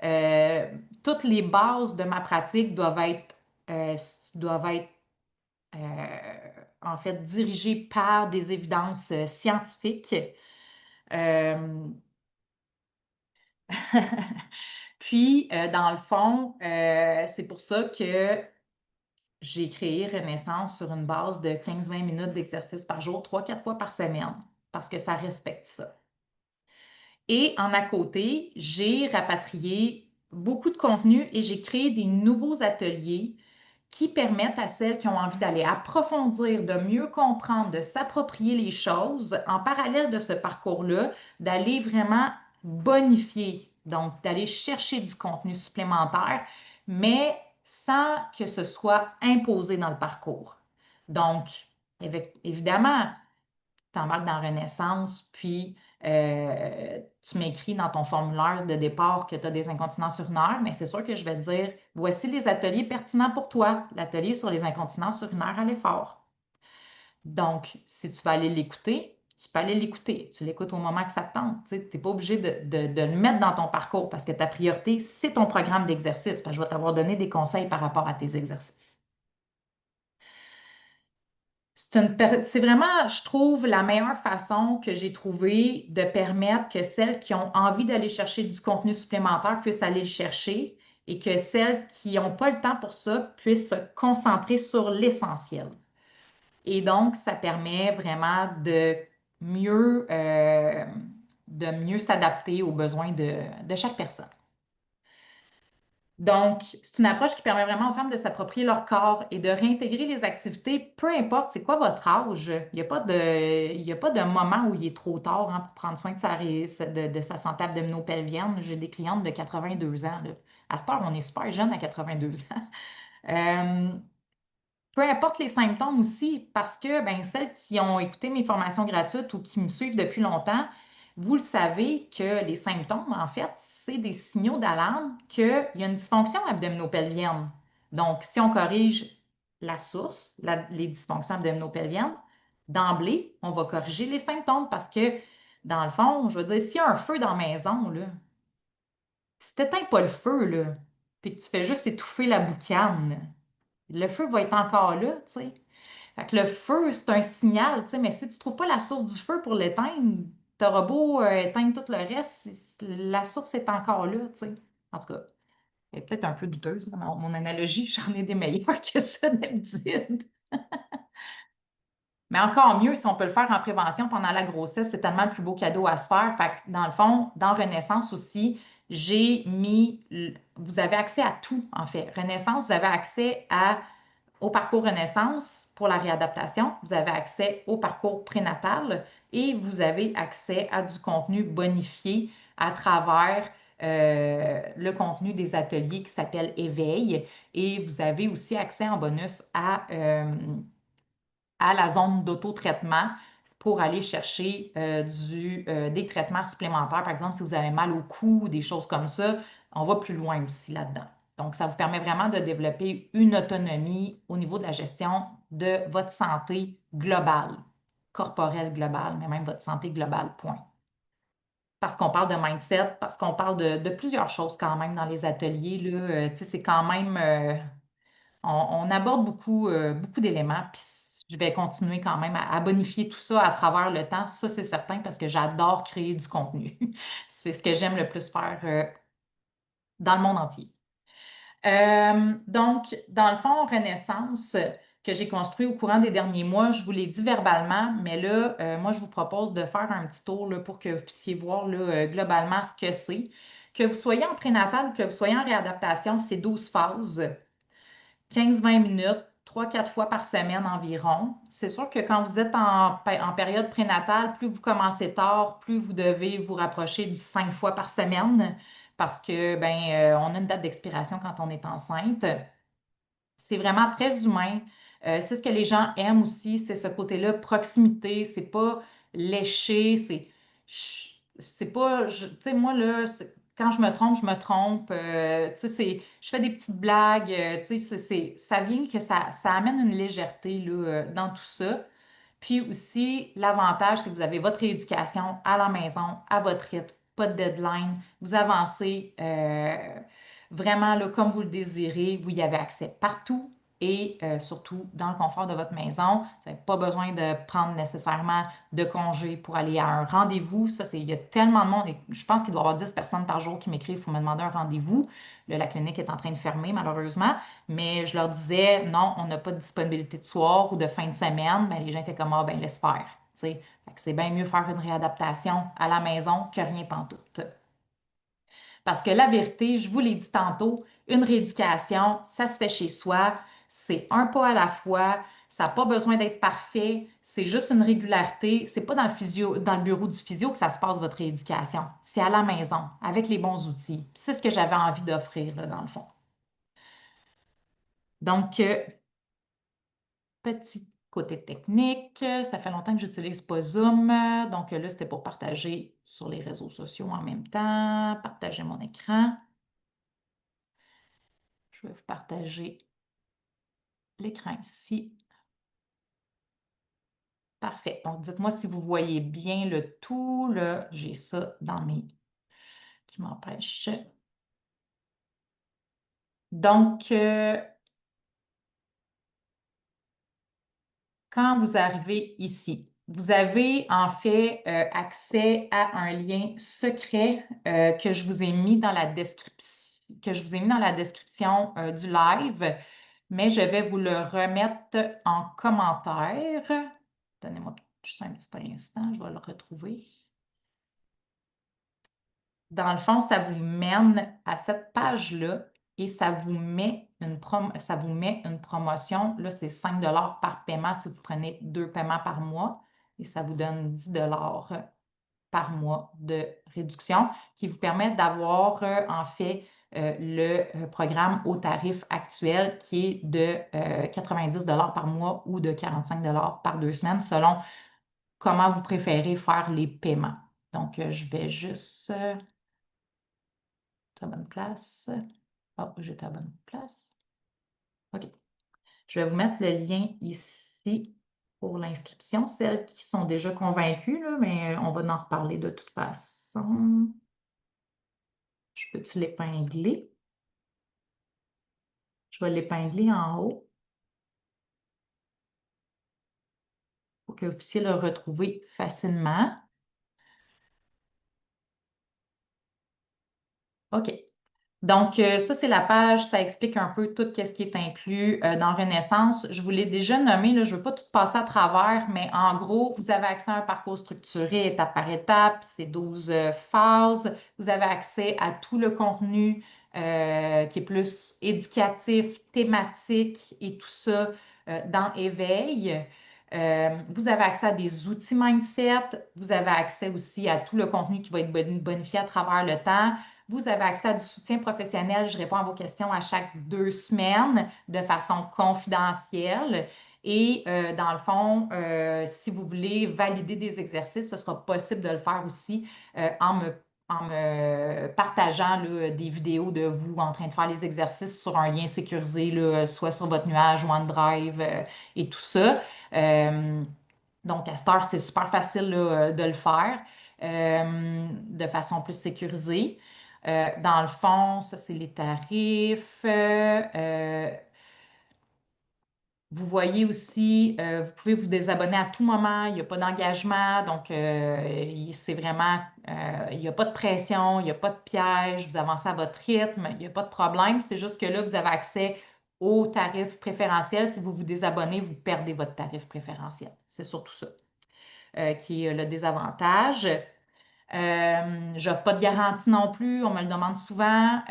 Euh, Toutes les bases de ma pratique euh, doivent être en fait dirigées par des évidences scientifiques. Euh, Puis, dans le fond, c'est pour ça que j'ai créé Renaissance sur une base de 15-20 minutes d'exercice par jour, 3-4 fois par semaine, parce que ça respecte ça. Et en à côté, j'ai rapatrié beaucoup de contenu et j'ai créé des nouveaux ateliers qui permettent à celles qui ont envie d'aller approfondir, de mieux comprendre, de s'approprier les choses en parallèle de ce parcours-là, d'aller vraiment bonifier, donc d'aller chercher du contenu supplémentaire, mais sans que ce soit imposé dans le parcours. Donc, évidemment, tu embarques dans Renaissance, puis tu m'écris dans ton formulaire de départ que tu as des incontinences urinaires, mais c'est sûr que je vais te dire, voici les ateliers pertinents pour toi. L'atelier sur les incontinences urinaires à l'effort. Donc, si tu vas aller l'écouter, tu peux aller l'écouter. Tu l'écoutes au moment que ça te tente. Tu n'es pas obligé de le mettre dans ton parcours parce que ta priorité, c'est ton programme d'exercice. Je vais t'avoir donné des conseils par rapport à tes exercices. C'est vraiment, je trouve, la meilleure façon que j'ai trouvé de permettre que celles qui ont envie d'aller chercher du contenu supplémentaire puissent aller le chercher et que celles qui n'ont pas le temps pour ça puissent se concentrer sur l'essentiel. Et donc, ça permet vraiment de mieux s'adapter aux besoins de chaque personne. Donc, c'est une approche qui permet vraiment aux femmes de s'approprier leur corps et de réintégrer les activités, peu importe c'est quoi votre âge. Il y a pas de moment où il est trop tard pour prendre soin de sa santé abdominopelvienne. J'ai des clientes de 82 ans, là. À cette heure, on est super jeune à 82 ans. Euh, Peu importe les symptômes aussi, parce que ben, celles qui ont écouté mes formations gratuites ou qui me suivent depuis longtemps, vous le savez que les symptômes, en fait, c'est des signaux d'alarme qu'il y a une dysfonction abdominopelvienne. Donc, si on corrige la source, les dysfonctions abdominopelviennes, d'emblée, on va corriger les symptômes parce que, dans le fond, je veux dire, s'il y a un feu dans la maison, là, si tu n'éteins pas le feu, là, puis que tu fais juste étouffer la boucane, le feu va être encore là, tu sais. Fait que le feu, c'est un signal, tu sais, mais si tu ne trouves pas la source du feu pour l'éteindre, tu auras beau éteindre tout le reste, la source est encore là, tu sais. En tout cas, Elle est peut-être un peu douteuse, là, mon analogie, j'en ai des meilleures que ça d'habitude. Mais encore mieux, si on peut le faire en prévention pendant la grossesse, c'est tellement le plus beau cadeau à se faire. Fait que dans le fond, dans Renaissance aussi, j'ai mis, vous avez accès à tout, en fait. Renaissance, vous avez accès au parcours Renaissance pour la réadaptation, vous avez accès au parcours prénatal et vous avez accès à du contenu bonifié à travers le contenu des ateliers qui s'appelle Éveil. Et vous avez aussi accès en bonus à la zone d'auto-traitement pour aller chercher des traitements supplémentaires. Par exemple, si vous avez mal au cou, des choses comme ça, on va plus loin aussi là-dedans. Donc, ça vous permet vraiment de développer une autonomie au niveau de la gestion de votre santé globale, corporelle globale, mais même votre santé globale, point. Parce qu'on parle de mindset, parce qu'on parle de plusieurs choses quand même dans les ateliers, là, tu sais, c'est quand même, on aborde beaucoup d'éléments, puis je vais continuer quand même à bonifier tout ça à travers le temps. Ça, c'est certain parce que j'adore créer du contenu. C'est ce que j'aime le plus faire dans le monde entier. Donc, dans le fond, Renaissance que j'ai construit au courant des derniers mois, je vous l'ai dit verbalement, mais là, moi, je vous propose de faire un petit tour là, pour que vous puissiez voir là, globalement ce que c'est. Que vous soyez en prénatal ou que vous soyez en réadaptation, c'est 12 phases. 15-20 minutes, 3-4 fois par semaine environ. C'est sûr que quand vous êtes en période prénatale, plus vous commencez tard, plus vous devez vous rapprocher du 5 fois par semaine parce que on a une date d'expiration quand on est enceinte. C'est vraiment très humain. C'est ce que les gens aiment aussi, c'est ce côté-là, proximité. C'est pas léché, c'est pas, tu sais, moi là, quand je me trompe, je me trompe. Tu sais, je fais des petites blagues. Tu sais, ça vient que ça amène une légèreté là, dans tout ça. Puis aussi, l'avantage, c'est que vous avez votre rééducation à la maison, à votre rythme, pas de deadline. Vous avancez vraiment là, comme vous le désirez. Vous y avez accès partout et surtout dans le confort de votre maison. Vous n'avez pas besoin de prendre nécessairement de congé pour aller à un rendez-vous. Ça, il y a tellement de monde. Et je pense qu'il doit y avoir 10 personnes par jour qui m'écrivent pour me demander un rendez-vous. Là, la clinique est en train de fermer, malheureusement. Mais je leur disais, non, on n'a pas de disponibilité de soir ou de fin de semaine. Ben, les gens étaient comme, ah, ben laisse faire. Fait que c'est bien mieux faire une réadaptation à la maison que rien pantoute. Parce que la vérité, je vous l'ai dit tantôt, une rééducation, ça se fait chez soi, c'est un pas à la fois, ça n'a pas besoin d'être parfait, c'est juste une régularité. C'est pas dans le bureau du physio que ça se passe votre rééducation. C'est à la maison, avec les bons outils. C'est ce que j'avais envie d'offrir, là, dans le fond. Donc, petit côté technique, ça fait longtemps que j'utilise pas Zoom. Donc là, c'était pour partager sur les réseaux sociaux en même temps, partager mon écran. Je vais vous partager l'écran ici. Parfait. Donc, dites-moi si vous voyez bien le tout. Là, j'ai ça dans mes qui m'empêche. Donc, quand vous arrivez ici, vous avez en fait accès à un lien secret que je vous ai mis dans la description du live, mais je vais vous le remettre en commentaire. Donnez-moi juste un petit instant, je vais le retrouver. Dans le fond, ça vous mène à cette page-là et ça vous met une promotion. Là, c'est 5 par paiement si vous prenez 2 paiements par mois et ça vous donne 10 par mois de réduction qui vous permet d'avoir en fait le programme au tarif actuel qui est de 90 par mois ou de 45 par 2 semaines selon comment vous préférez faire les paiements. Donc, je vais juste à bonne place. Oh, j'étais à bonne place. OK. Je vais vous mettre le lien ici pour l'inscription. Celles qui sont déjà convaincues, là, mais on va en reparler de toute façon. Je peux-tu l'épingler? Je vais l'épingler en haut pour que vous puissiez le retrouver facilement. OK. Donc, ça, c'est la page, ça explique un peu tout ce qui est inclus dans Renaissance. Je vous l'ai déjà nommé, là, je ne veux pas tout passer à travers, mais en gros, vous avez accès à un parcours structuré étape par étape, c'est 12 phases. Vous avez accès à tout le contenu qui est plus éducatif, thématique et tout ça dans Éveil. Vous avez accès à des outils mindset. Vous avez accès aussi à tout le contenu qui va être bonifié à travers le temps. Vous avez accès à du soutien professionnel. Je réponds à vos questions à chaque 2 semaines de façon confidentielle. Et dans le fond, si vous voulez valider des exercices, ce sera possible de le faire aussi en me partageant là, des vidéos de vous en train de faire les exercices sur un lien sécurisé, là, soit sur votre nuage, OneDrive et tout ça. Euh, donc, à cette heure, c'est super facile là, de le faire de façon plus sécurisée. Dans le fond, ça, c'est les tarifs. Vous voyez aussi, vous pouvez vous désabonner à tout moment, il n'y a pas d'engagement, donc c'est vraiment, il n'y a pas de pression, il n'y a pas de piège, vous avancez à votre rythme, il n'y a pas de problème. C'est juste que là, vous avez accès au tarif préférentiel. Si vous vous désabonnez, vous perdez votre tarif préférentiel. C'est surtout ça qui est le désavantage. Je n'offre pas de garantie non plus, on me le demande souvent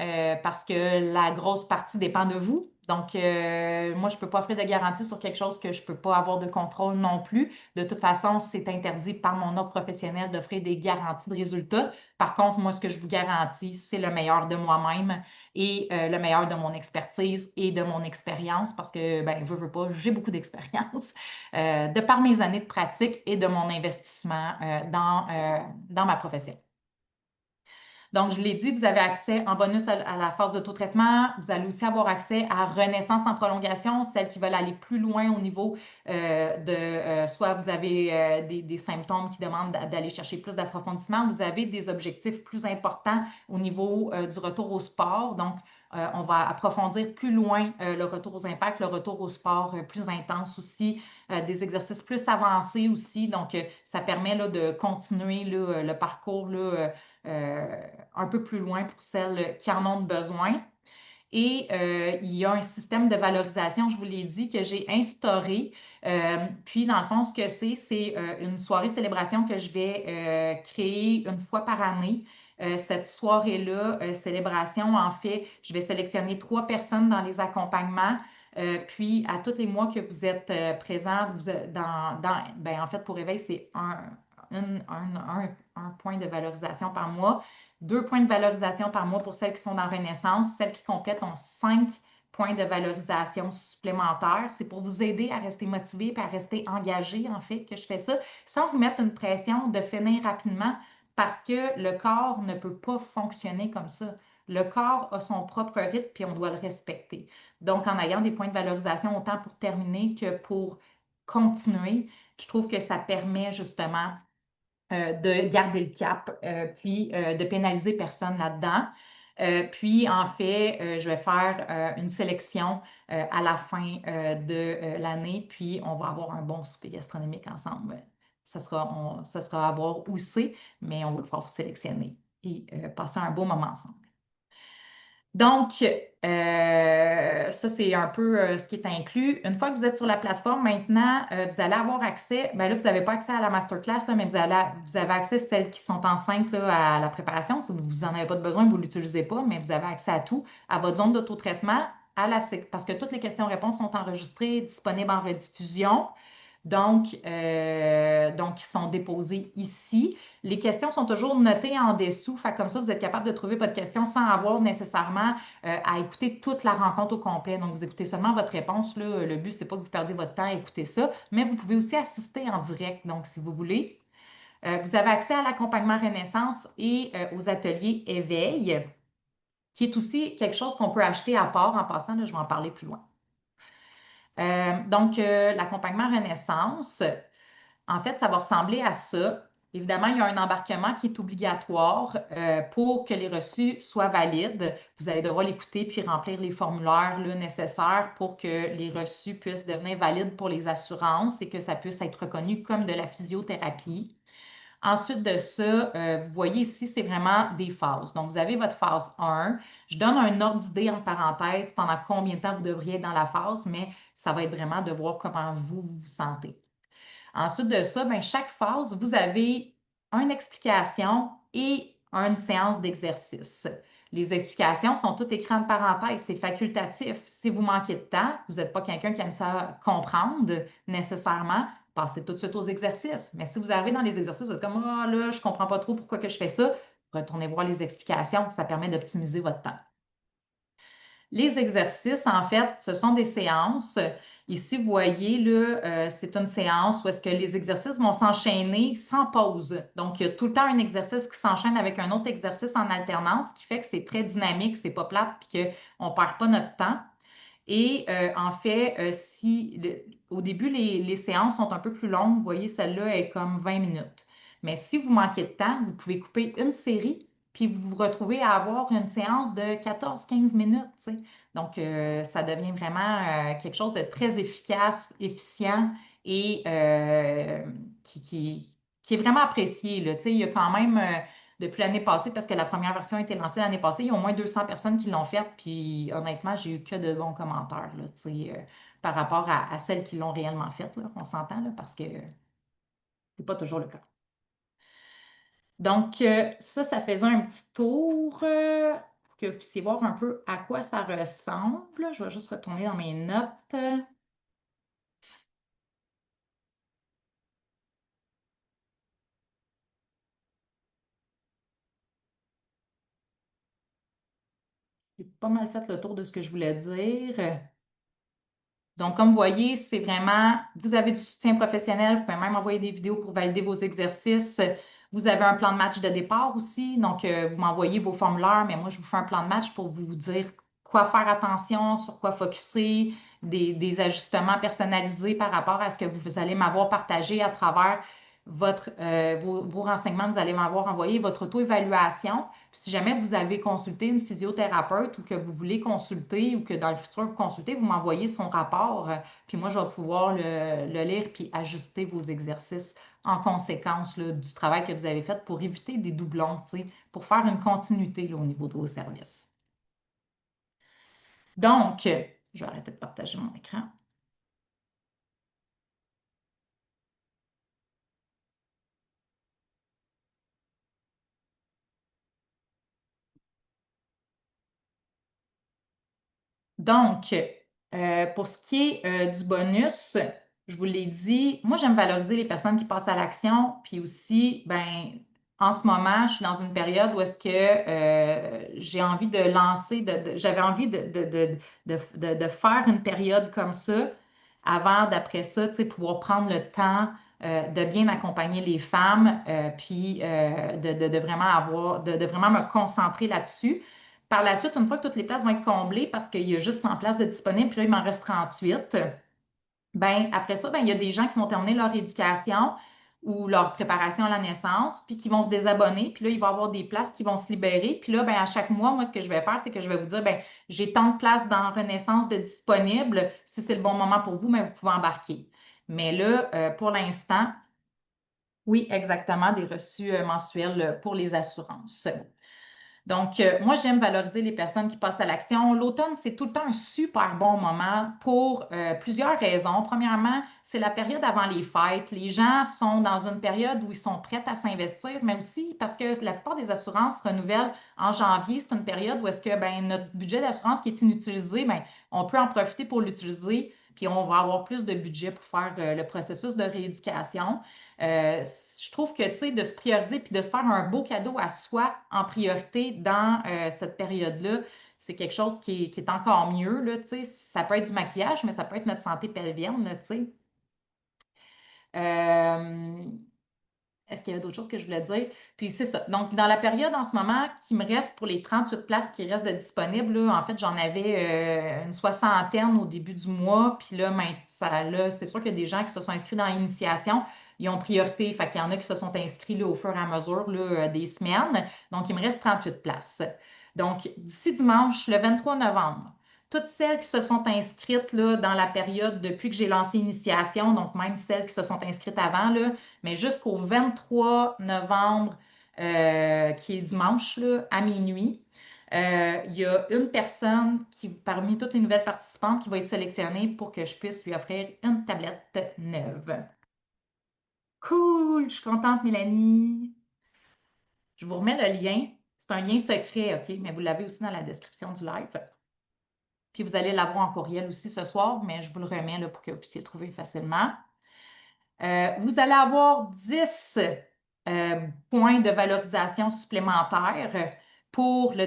parce que la grosse partie dépend de vous. Donc, moi, je ne peux pas offrir de garantie sur quelque chose que je ne peux pas avoir de contrôle non plus. De toute façon, c'est interdit par mon ordre professionnel d'offrir des garanties de résultats. Par contre, moi, ce que je vous garantis, c'est le meilleur de moi-même et le meilleur de mon expertise et de mon expérience parce que, ben, veux pas, j'ai beaucoup d'expérience de par mes années de pratique et de mon investissement dans ma profession. Donc, je vous l'ai dit, vous avez accès en bonus à la phase d'autotraitement. Vous allez aussi avoir accès à Renaissance en prolongation, celles qui veulent aller plus loin au niveau soit vous avez des symptômes qui demandent d'aller chercher plus d'approfondissement, vous avez des objectifs plus importants au niveau du retour au sport. Donc, on va approfondir plus loin le retour aux impacts, le retour au sport plus intense aussi, des exercices plus avancés aussi. Donc, ça permet là, de continuer là, le parcours là, euh, un peu plus loin pour celles qui en ont besoin. Et il y a un système de valorisation, je vous l'ai dit, que j'ai instauré. Puis, dans le fond, ce que c'est une soirée célébration que je vais créer une fois par année. Cette soirée-là, célébration, en fait, je vais sélectionner 3 personnes dans les accompagnements. Puis, à tous les mois que vous êtes présents, ben, en fait, pour Éveil, c'est un point de valorisation par mois. 2 points de valorisation par mois pour celles qui sont dans Renaissance. Celles qui complètent ont 5 points de valorisation supplémentaires. C'est pour vous aider à rester motivé et à rester engagé, en fait, que je fais ça, sans vous mettre une pression de finir rapidement parce que le corps ne peut pas fonctionner comme ça. Le corps a son propre rythme puis on doit le respecter. Donc, en ayant des points de valorisation autant pour terminer que pour continuer, je trouve que ça permet justement de garder le cap, puis de pénaliser personne là-dedans. Puis, en fait, je vais faire une sélection à la fin de l'année, puis on va avoir un bon souper gastronomique ensemble. Ça sera à voir où c'est, mais on va le faire sélectionner et passer un beau moment ensemble. Donc, ça, c'est un peu ce qui est inclus. Une fois que vous êtes sur la plateforme, maintenant, vous allez avoir accès, ben là, vous n'avez pas accès à la masterclass, là, mais vous avez accès à celles qui sont enceintes là, à la préparation. Si vous n'en avez pas de besoin, vous ne l'utilisez pas, mais vous avez accès à tout, à votre zone d'autotraitement, parce que toutes les questions-réponses sont enregistrées, disponibles en rediffusion. Donc, ils sont déposés ici. Les questions sont toujours notées en dessous. Fait comme ça, vous êtes capable de trouver votre question sans avoir nécessairement à écouter toute la rencontre au complet. Donc, vous écoutez seulement votre réponse. Là. Le but, c'est pas que vous perdiez votre temps à écouter ça, mais vous pouvez aussi assister en direct. Donc, si vous voulez, vous avez accès à l'accompagnement Renaissance et aux ateliers Éveil, qui est aussi quelque chose qu'on peut acheter à part. En passant, là, je vais en parler plus loin. Donc, l'accompagnement Renaissance, en fait, ça va ressembler à ça. Évidemment, il y a un embarquement qui est obligatoire pour que les reçus soient valides. Vous allez devoir l'écouter puis remplir les formulaires là, nécessaires pour que les reçus puissent devenir valides pour les assurances et que ça puisse être reconnu comme de la physiothérapie. Ensuite de ça, vous voyez ici, c'est vraiment des phases. Donc, vous avez votre phase 1. Je donne un ordre d'idée en parenthèse pendant combien de temps vous devriez être dans la phase, mais ça va être vraiment de voir comment vous vous sentez. Ensuite de ça, ben, chaque phase, vous avez une explication et une séance d'exercice. Les explications sont toutes écrites en parenthèse, c'est facultatif. Si vous manquez de temps, vous n'êtes pas quelqu'un qui aime ça comprendre nécessairement, passez tout de suite aux exercices. Mais si vous arrivez dans les exercices, vous êtes comme ah là, je ne comprends pas trop pourquoi que je fais ça, retournez voir les explications, ça permet d'optimiser votre temps. Les exercices, en fait, ce sont des séances. Ici, vous voyez, là, c'est une séance où est-ce que les exercices vont s'enchaîner sans pause. Donc, il y a tout le temps un exercice qui s'enchaîne avec un autre exercice en alternance, ce qui fait que c'est très dynamique, c'est pas plate, puis qu'on ne perd pas notre temps. Et en fait, au début, les séances sont un peu plus longues. Vous voyez, celle-là est comme 20 minutes. Mais si vous manquez de temps, vous pouvez couper une série, puis vous vous retrouvez à avoir une séance de 14-15 minutes, tu sais. Donc, ça devient vraiment quelque chose de très efficace, efficient et qui est vraiment apprécié, là. Tu sais, il y a quand même, depuis l'année passée, parce que la première version a été lancée l'année passée, il y a au moins 200 personnes qui l'ont faite, puis honnêtement, j'ai eu que de bons commentaires, là, tu sais, par rapport à celles qui l'ont réellement faite, là, on s'entend, là, parce que c'est pas toujours le cas. Donc, ça faisait un petit tour pour que vous puissiez voir un peu à quoi ça ressemble. Je vais juste retourner dans mes notes. J'ai pas mal fait le tour de ce que je voulais dire. Donc, comme vous voyez, c'est vraiment, vous avez du soutien professionnel, vous pouvez même envoyer des vidéos pour valider vos exercices. Vous avez un plan de match de départ aussi, donc vous m'envoyez vos formulaires, mais moi, je vous fais un plan de match pour vous dire quoi faire attention, sur quoi focuser, des ajustements personnalisés par rapport à ce que vous allez m'avoir partagé à travers vos renseignements que vous allez m'avoir envoyé, votre auto-évaluation. Puis si jamais vous avez consulté une physiothérapeute ou que vous voulez consulter ou que dans le futur vous consultez, vous m'envoyez son rapport, puis moi je vais pouvoir le lire puis ajuster vos exercices en conséquence là, du travail que vous avez fait pour éviter des doublons, tu sais, pour faire une continuité là, au niveau de vos services. Donc, je vais arrêter de partager mon écran. Donc, pour ce qui est du bonus, je vous l'ai dit, moi j'aime valoriser les personnes qui passent à l'action, puis aussi, ben, en ce moment, je suis dans une période où est-ce que j'ai envie de lancer, j'avais envie de faire une période comme ça, avant, d'après ça, tu sais, pouvoir prendre le temps de bien accompagner les femmes, puis de vraiment de vraiment me concentrer là-dessus. Par la suite, une fois que toutes les places vont être comblées, parce qu'il y a juste 100 places de disponibles, puis là, il m'en reste 38, ben, après ça, ben, il y a des gens qui vont terminer leur éducation ou leur préparation à la naissance, puis qui vont se désabonner, puis là, il va y avoir des places qui vont se libérer. Puis là, ben, à chaque mois, moi, ce que je vais faire, c'est que je vais vous dire, ben, j'ai tant de places dans Renaissance de disponibles. Si c'est le bon moment pour vous, ben, vous pouvez embarquer. Mais là, pour l'instant, oui, exactement, des reçus mensuels pour les assurances. Donc, moi, j'aime valoriser les personnes qui passent à l'action. L'automne, c'est tout le temps un super bon moment pour plusieurs raisons. Premièrement, c'est la période avant les fêtes. Les gens sont dans une période où ils sont prêts à s'investir, mais aussi parce que la plupart des assurances se renouvellent en janvier. C'est une période où est-ce que ben, notre budget d'assurance qui est inutilisé, ben, on peut en profiter pour l'utiliser, puis on va avoir plus de budget pour faire le processus de rééducation. Euh, je trouve que, tu sais, de se prioriser puis de se faire un beau cadeau à soi en priorité dans cette période-là, c'est quelque chose qui est encore mieux, là, tu sais. Ça peut être du maquillage, mais ça peut être notre santé pelvienne, là, tu sais. Euh, Est-ce qu'il y a d'autres choses que je voulais dire? Puis c'est ça. Donc, dans la période en ce moment qui me reste pour les 38 places qui restent de disponibles, là, en fait, j'en avais une soixantaine au début du mois. Puis là, là, c'est sûr qu'il y a des gens qui se sont inscrits dans l'initiation. Ils ont priorité. Fait qu'il y en a qui se sont inscrits là, au fur et à mesure là, des semaines. Donc, il me reste 38 places. Donc, d'ici dimanche, le 23 novembre, toutes celles qui se sont inscrites là, dans la période depuis que j'ai lancé Initiation, donc même celles qui se sont inscrites avant, là, mais jusqu'au 23 novembre, qui est dimanche, là, à minuit, il y a une personne qui, parmi toutes les nouvelles participantes qui va être sélectionnée pour que je puisse lui offrir une tablette neuve. Cool, je suis contente, Mélanie. Je vous remets le lien. C'est un lien secret, OK? Mais vous l'avez aussi dans la description du live. Puis vous allez l'avoir en courriel aussi ce soir, mais je vous le remets là, pour que vous puissiez le trouver facilement. Vous allez avoir 10 points de valorisation supplémentaires pour le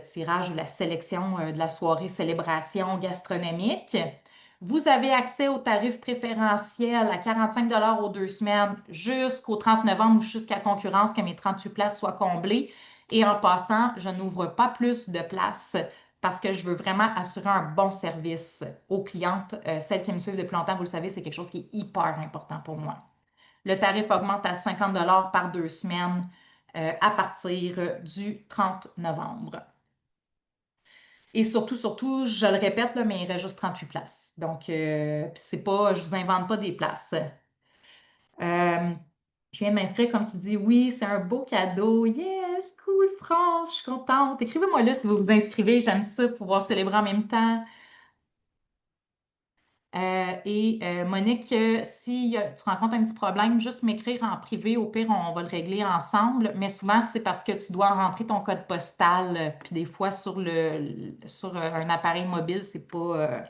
tirage ou la sélection de la soirée célébration gastronomique. Vous avez accès au tarif préférentiel à 45 aux 2 semaines jusqu'au 30 novembre ou jusqu'à concurrence que mes 38 places soient comblées. Et en passant, je n'ouvre pas plus de places parce que je veux vraiment assurer un bon service aux clientes. Celles qui me suivent depuis longtemps, vous le savez, c'est quelque chose qui est hyper important pour moi. Le tarif augmente à 50 par 2 semaines à partir du 30 novembre. Et surtout, surtout, je le répète, là, mais il reste juste 38 places. Donc, c'est pas, je vous invente pas des places. Euh, je viens de m'inscrire, comme tu dis, oui, c'est un beau cadeau. Yes, cool, France, je suis contente. Écrivez-moi là si vous vous inscrivez, j'aime ça, pouvoir célébrer en même temps. Monique, si tu rencontres un petit problème, juste m'écrire en privé. Au pire, on va le régler ensemble. Mais souvent, c'est parce que tu dois rentrer ton code postal. Puis des fois, sur un appareil mobile, c'est pas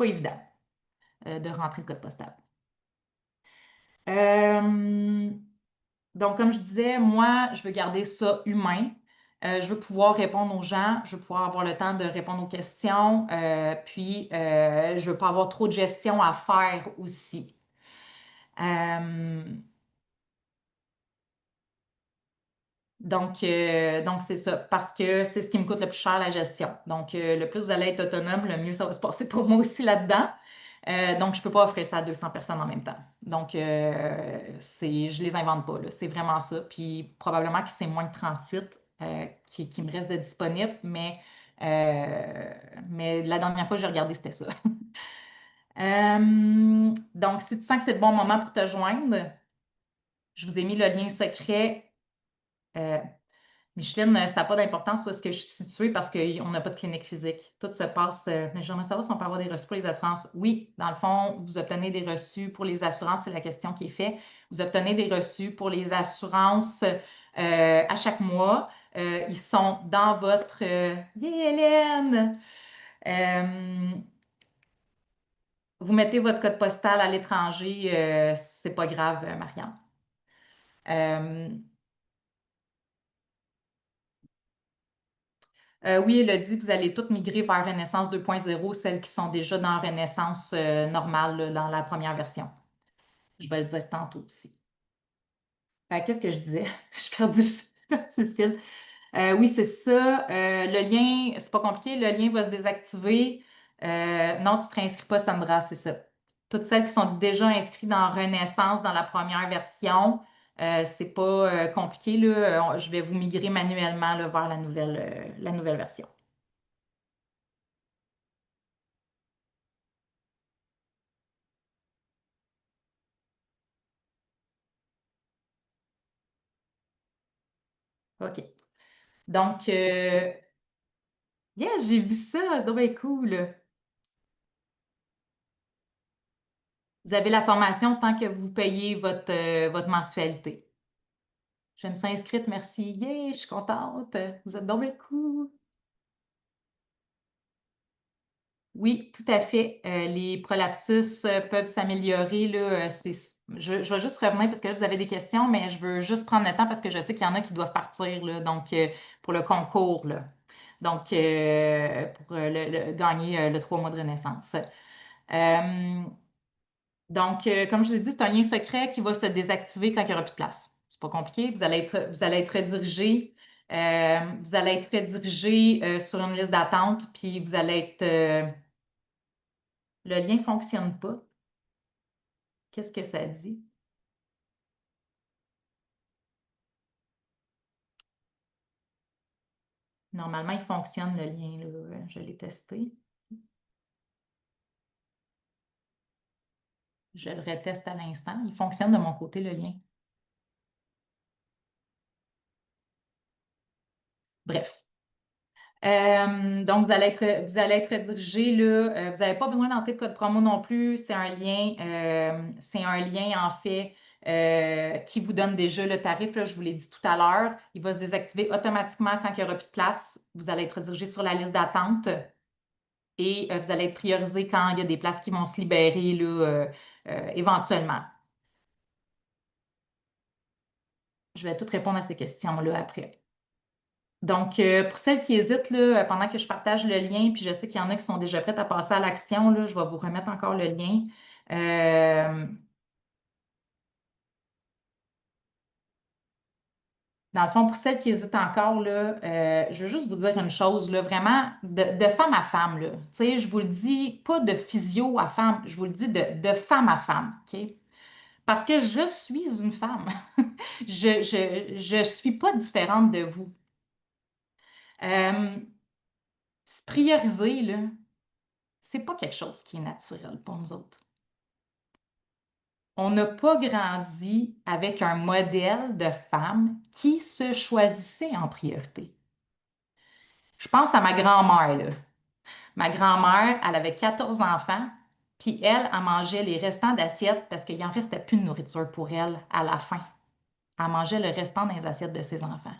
évident de rentrer le code postal. Euh, donc, comme je disais, moi, je veux garder ça humain. Je veux pouvoir répondre aux gens, je veux pouvoir avoir le temps de répondre aux questions, puis je veux pas avoir trop de gestion à faire aussi. Euh, donc c'est ça, parce que c'est ce qui me coûte le plus cher, la gestion. Donc, le plus vous allez être autonome, le mieux ça va se passer pour moi aussi là-dedans. Donc, je ne peux pas offrir ça à 200 personnes en même temps. Donc, je ne les invente pas, là. C'est vraiment ça. Puis, probablement que c'est moins de 38 qui me reste de disponible, mais la dernière fois que j'ai regardé, c'était ça. Donc, si tu sens que c'est le bon moment pour te joindre, je vous ai mis le lien secret. Euh, Micheline, ça n'a pas d'importance où est-ce que je suis située parce qu'on n'a pas de clinique physique. Tout se passe. Mais j'aimerais savoir si on peut avoir des reçus pour les assurances. Oui, dans le fond, vous obtenez des reçus pour les assurances, c'est la question qui est faite. Vous obtenez des reçus pour les assurances à chaque mois. Ils sont dans votre. Yeah, Hélène! Euh, vous mettez votre code postal à l'étranger, c'est pas grave, Marianne. Euh, oui, elle a dit que vous allez toutes migrer vers Renaissance 2.0, celles qui sont déjà dans Renaissance normale, là, dans la première version. Je vais le dire tantôt aussi. Qu'est-ce que je disais? Je perdu, j'ai perdu le fil. Oui, c'est ça. Le lien, c'est pas compliqué, le lien va se désactiver. Non, tu ne te réinscris pas, Sandra, c'est ça. Toutes celles qui sont déjà inscrites dans Renaissance, dans la première version, c'est pas compliqué, là. Je vais vous migrer manuellement là, vers la nouvelle version. OK. Donc, yeah, j'ai vu ça, donc ben cool. Vous avez la formation tant que vous payez votre mensualité. Je me suis inscrite, merci. Yeah, je suis contente. Vous êtes donc bien cool. Oui, tout à fait. Les prolapsus peuvent s'améliorer, là. Je vais juste revenir parce que là, vous avez des questions, mais je veux juste prendre le temps parce que je sais qu'il y en a qui doivent partir, là, donc pour le concours, là. Donc, pour gagner le 3 mois de renaissance. Euh, Donc, comme je l'ai dit, c'est un lien secret qui va se désactiver quand il n'y aura plus de place. C'est pas compliqué. Vous allêtre redirigé. Vous allez être redirigé sur une liste d'attente, puis vous allez être. Le lien ne fonctionne pas. Qu'est-ce que ça dit? Normalement, il fonctionne le lien, là. Je l'ai testé. Je le reteste à l'instant. Il fonctionne de mon côté, le lien. Bref. Donc, vous allez être dirigé là. Vous n'avez pas besoin d'entrer de code promo non plus. C'est un lien en fait qui vous donne déjà le tarif. Là, je vous l'ai dit tout à l'heure. Il va se désactiver automatiquement quand il n'y aura plus de place. Vous allez être dirigé sur la liste d'attente et vous allez être priorisé quand il y a des places qui vont se libérer là, éventuellement. Je vais tout répondre à ces questions-là après. Donc, pour celles qui hésitent, là, pendant que je partage le lien, puis je sais qu'il y en a qui sont déjà prêtes à passer à l'action, là, je vais vous remettre encore le lien. Euh, Dans le fond, pour celles qui hésitent encore, là, je veux juste vous dire une chose, là, vraiment, de femme à femme. Là. Tu sais, je vous le dis, pas de physio à femme, je vous le dis de femme à femme. OK? Parce que je suis une femme. Je suis pas différente de vous. Euh, Se prioriser, là, c'est pas quelque chose qui est naturel pour nous autres. On n'a pas grandi avec un modèle de femme qui se choisissait en priorité. Je pense à ma grand-mère, là. Ma grand-mère, elle avait 14 enfants, puis elle mangeait les restants d'assiettes parce qu'il n'en restait plus de nourriture pour elle à la fin. Elle mangeait le restant des assiettes de ses enfants.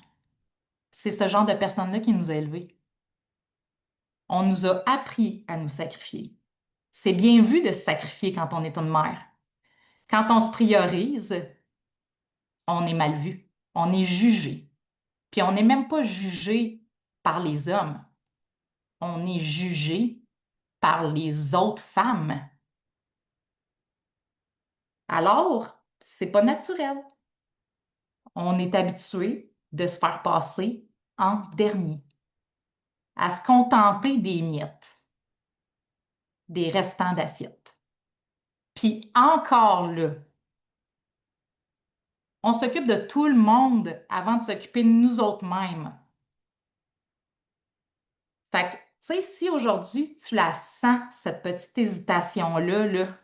C'est ce genre de personne-là qui nous a élevés. On nous a appris à nous sacrifier. C'est bien vu de se sacrifier quand on est une mère. Quand on se priorise, on est mal vu, on est jugé. Puis on n'est même pas jugé par les hommes, on est jugé par les autres femmes. Alors, c'est pas naturel. On est habitué de se faire passer en dernier, à se contenter des miettes, des restants d'assiette. Puis encore là, on s'occupe de tout le monde avant de s'occuper de nous autres mêmes. Fait que, tu sais, si aujourd'hui tu la sens, cette petite hésitation-là, là,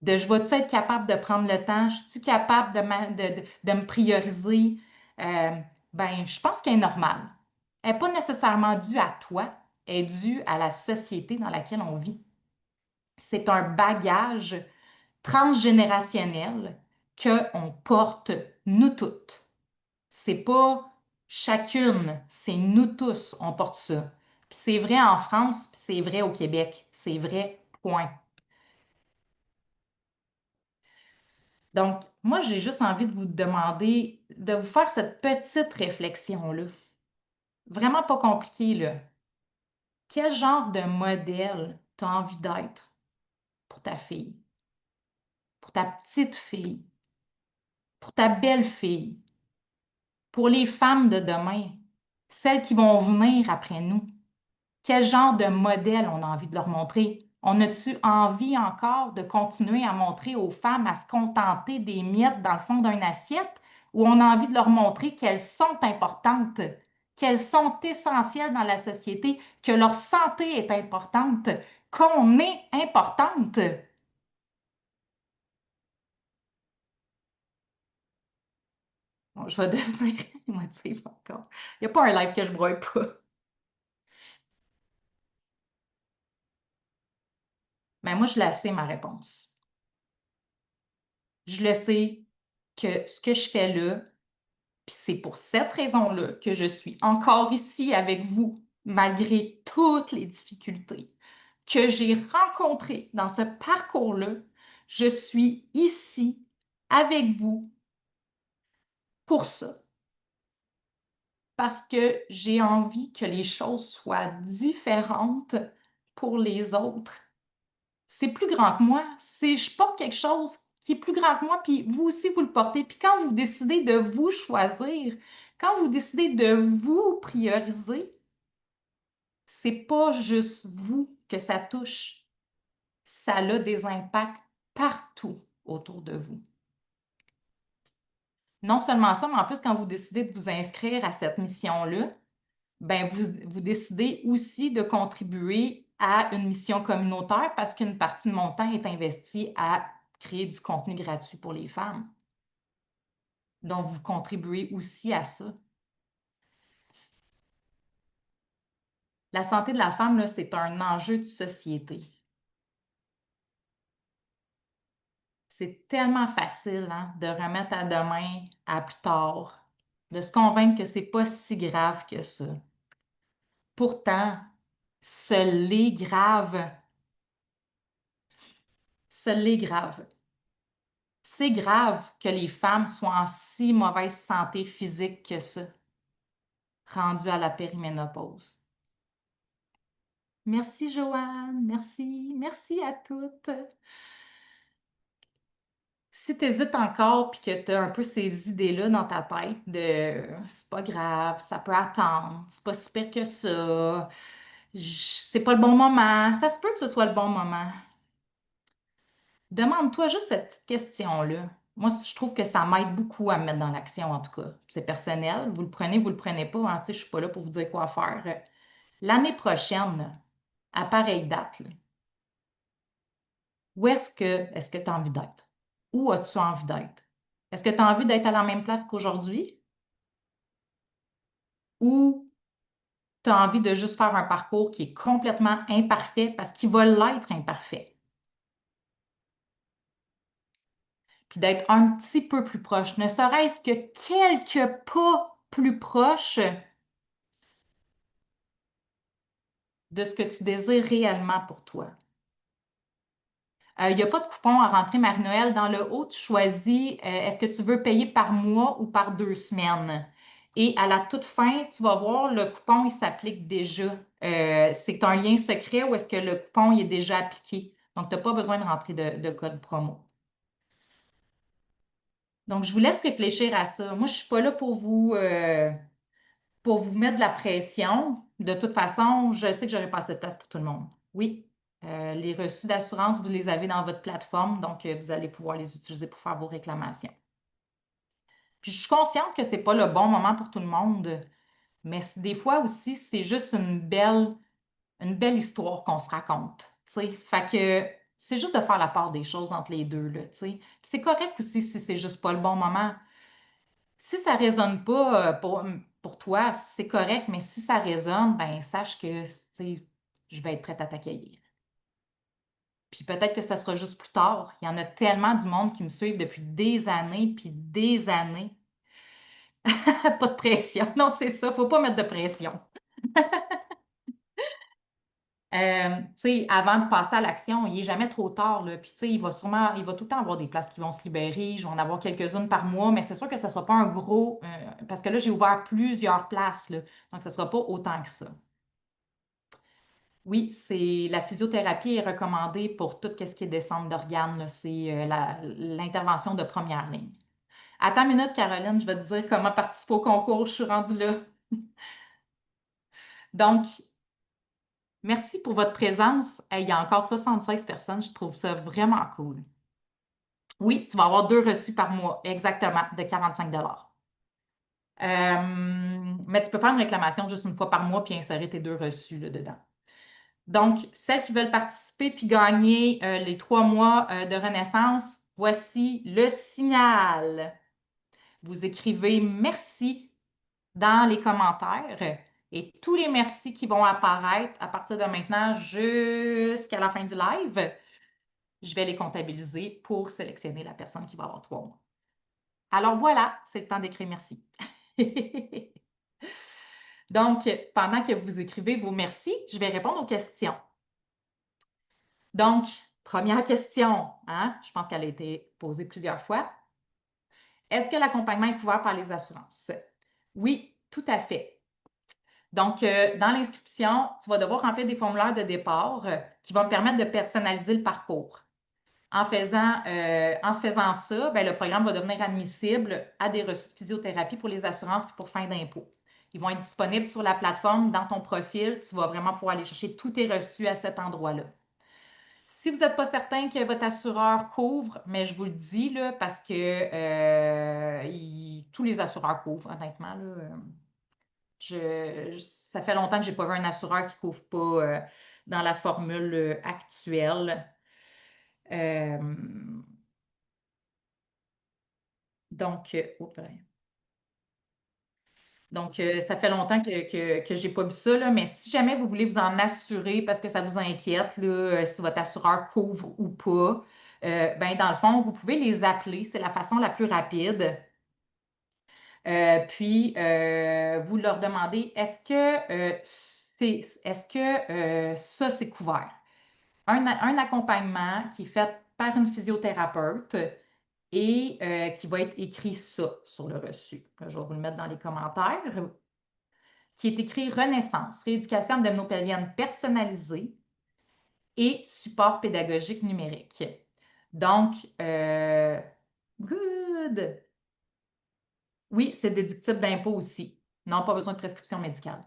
de je vais-tu être capable de prendre le temps, je suis capable de me prioriser, euh, ben, je pense qu'elle est normale. Elle n'est pas nécessairement due à toi, elle est due à la société dans laquelle on vit. C'est un bagage transgénérationnel qu'on porte nous toutes. C'est pas chacune, c'est nous tous, on porte ça. Puis c'est vrai en France, puis c'est vrai au Québec. C'est vrai, point. Donc, moi, j'ai juste envie de vous demander de vous faire cette petite réflexion-là. Vraiment pas compliqué, là. Quel genre de modèle tu as envie d'être pour ta fille, pour ta petite fille, pour ta belle-fille, pour les femmes de demain, celles qui vont venir après nous? Quel genre de modèle on a envie de leur montrer? On a-tu envie encore de continuer à montrer aux femmes à se contenter des miettes dans le fond d'une assiette ou on a envie de leur montrer qu'elles sont importantes, qu'elles sont essentielles dans la société, que leur santé est importante, qu'on est importante? Bon, je vais devenir émotive encore. Il n'y a pas un live que je ne broie pas. Mais moi, je la sais, ma réponse. Je le sais que ce que je fais là, puis c'est pour cette raison-là que je suis encore ici avec vous, malgré toutes les difficultés que j'ai rencontrées dans ce parcours-là. Je suis ici avec vous pour ça, parce que j'ai envie que les choses soient différentes pour les autres. C'est plus grand que moi. Je porte quelque chose qui est plus grand que moi, puis vous aussi, vous le portez. Puis quand vous décidez de vous choisir, quand vous décidez de vous prioriser, c'est pas juste vous que ça touche. Ça a des impacts partout autour de vous. Non seulement ça, mais en plus, quand vous décidez de vous inscrire à cette mission-là, ben vous décidez aussi de contribuer à une mission communautaire parce qu'une partie de mon temps est investie à créer du contenu gratuit pour les femmes. Donc, vous contribuez aussi à ça. La santé de la femme, là, c'est un enjeu de société. C'est tellement facile, hein, de remettre à demain, à plus tard, de se convaincre que c'est pas si grave que ça. Pourtant, ce l'est grave. Ce l'est grave. C'est grave que les femmes soient en si mauvaise santé physique que ça, rendues à la périménopause. Merci, Joanne. Merci. Merci à toutes. Si tu hésites encore puis que tu as un peu ces idées-là dans ta tête de c'est pas grave, ça peut attendre, c'est pas si pire que ça, c'est pas le bon moment, ça se peut que ce soit le bon moment. Demande-toi juste cette petite question-là. Moi, je trouve que ça m'aide beaucoup à me mettre dans l'action, en tout cas. C'est personnel, vous le prenez pas, hein, tu sais, je suis pas là pour vous dire quoi faire. L'année prochaine, à pareille date, là, où est-ce que tu as envie d'être? Où as-tu envie d'être? Est-ce que tu as envie d'être à la même place qu'aujourd'hui? Ou tu as envie de juste faire un parcours qui est complètement imparfait parce qu'il va l'être imparfait? Puis d'être un petit peu plus proche, ne serait-ce que quelques pas plus proche de ce que tu désires réellement pour toi. Il n'y a pas de coupon à rentrer Marie-Noël. Dans le haut, tu choisis est-ce que tu veux payer par mois ou par 2 semaines. Et à la toute fin, tu vas voir le coupon, il s'applique déjà. C'est un lien secret ou est-ce que le coupon il est déjà appliqué. Donc, tu n'as pas besoin de rentrer de code promo. Donc, je vous laisse réfléchir à ça. Moi, je ne suis pas là pour vous mettre de la pression. De toute façon, je sais que je n'aurai pas assez de place pour tout le monde. Oui, les reçus d'assurance, vous les avez dans votre plateforme, donc vous allez pouvoir les utiliser pour faire vos réclamations. Puis je suis consciente que ce n'est pas le bon moment pour tout le monde, mais des fois aussi, c'est juste une belle histoire qu'on se raconte. T'sais. Fait que c'est juste de faire la part des choses entre les deux. Là, t'sais. Puis c'est correct aussi si c'est juste pas le bon moment. Si ça ne résonne pas pour toi, c'est correct, mais si ça résonne, ben sache que je vais être prête à t'accueillir. Puis peut-être que ça sera juste plus tard. Il y en a tellement du monde qui me suivent depuis des années, puis des années. Pas de pression. Non, c'est ça. Faut pas mettre de pression. Avant de passer à l'action, il n'est jamais trop tard. Là. Puis, il va tout le temps avoir des places qui vont se libérer. Je vais en avoir quelques-unes par mois, mais c'est sûr que ça ne sera pas un gros. Parce que là, j'ai ouvert plusieurs places. Là, donc, ça ne sera pas autant que ça. Oui, la physiothérapie est recommandée pour tout ce qui est descente d'organes. C'est l'intervention de première ligne. Attends une minute, Caroline, je vais te dire comment participer au concours. Je suis rendue là. Donc, merci pour votre présence. Hey, il y a encore 76 personnes. Je trouve ça vraiment cool. Oui, tu vas avoir 2 reçus par mois, exactement, de 45 mais tu peux faire une réclamation juste une fois par mois puis insérer tes 2 reçus là, dedans. Donc, celles qui veulent participer puis gagner les 3 mois de renaissance, voici le signal. Vous écrivez merci dans les commentaires et tous les merci qui vont apparaître à partir de maintenant jusqu'à la fin du live, je vais les comptabiliser pour sélectionner la personne qui va avoir 3 mois. Alors voilà, c'est le temps d'écrire merci. Donc, pendant que vous écrivez vos merci, je vais répondre aux questions. Donc, première question, hein? Je pense qu'elle a été posée plusieurs fois. Est-ce que l'accompagnement est couvert par les assurances? Oui, tout à fait. Donc, dans l'inscription, tu vas devoir remplir des formulaires de départ qui vont te permettre de personnaliser le parcours. En faisant ça, ben, le programme va devenir admissible à des reçus de physiothérapie pour les assurances et pour fin d'impôt. Ils vont être disponibles sur la plateforme, dans ton profil. Tu vas vraiment pouvoir aller chercher tous tes reçus à cet endroit-là. Si vous n'êtes pas certain que votre assureur couvre, mais je vous le dis là, parce que tous les assureurs couvrent, honnêtement. Là, Ça fait longtemps que j'ai pas vu un assureur qui couvre pas dans la formule actuelle. Euh, oups, ça fait longtemps que j'ai pas vu ça, là, mais si jamais vous voulez vous en assurer parce que ça vous inquiète, là, si votre assureur couvre ou pas, ben, dans le fond, vous pouvez les appeler. C'est la façon la plus rapide. Puis, vous leur demandez, est-ce que ça, c'est couvert? Un accompagnement qui est fait par une physiothérapeute et qui va être écrit ça sur le reçu. Je vais vous le mettre dans les commentaires. Qui est écrit Renaissance, rééducation abdominopelvienne personnalisée et support pédagogique numérique. Donc, good! Oui, c'est déductible d'impôt aussi. Non, pas besoin de prescription médicale.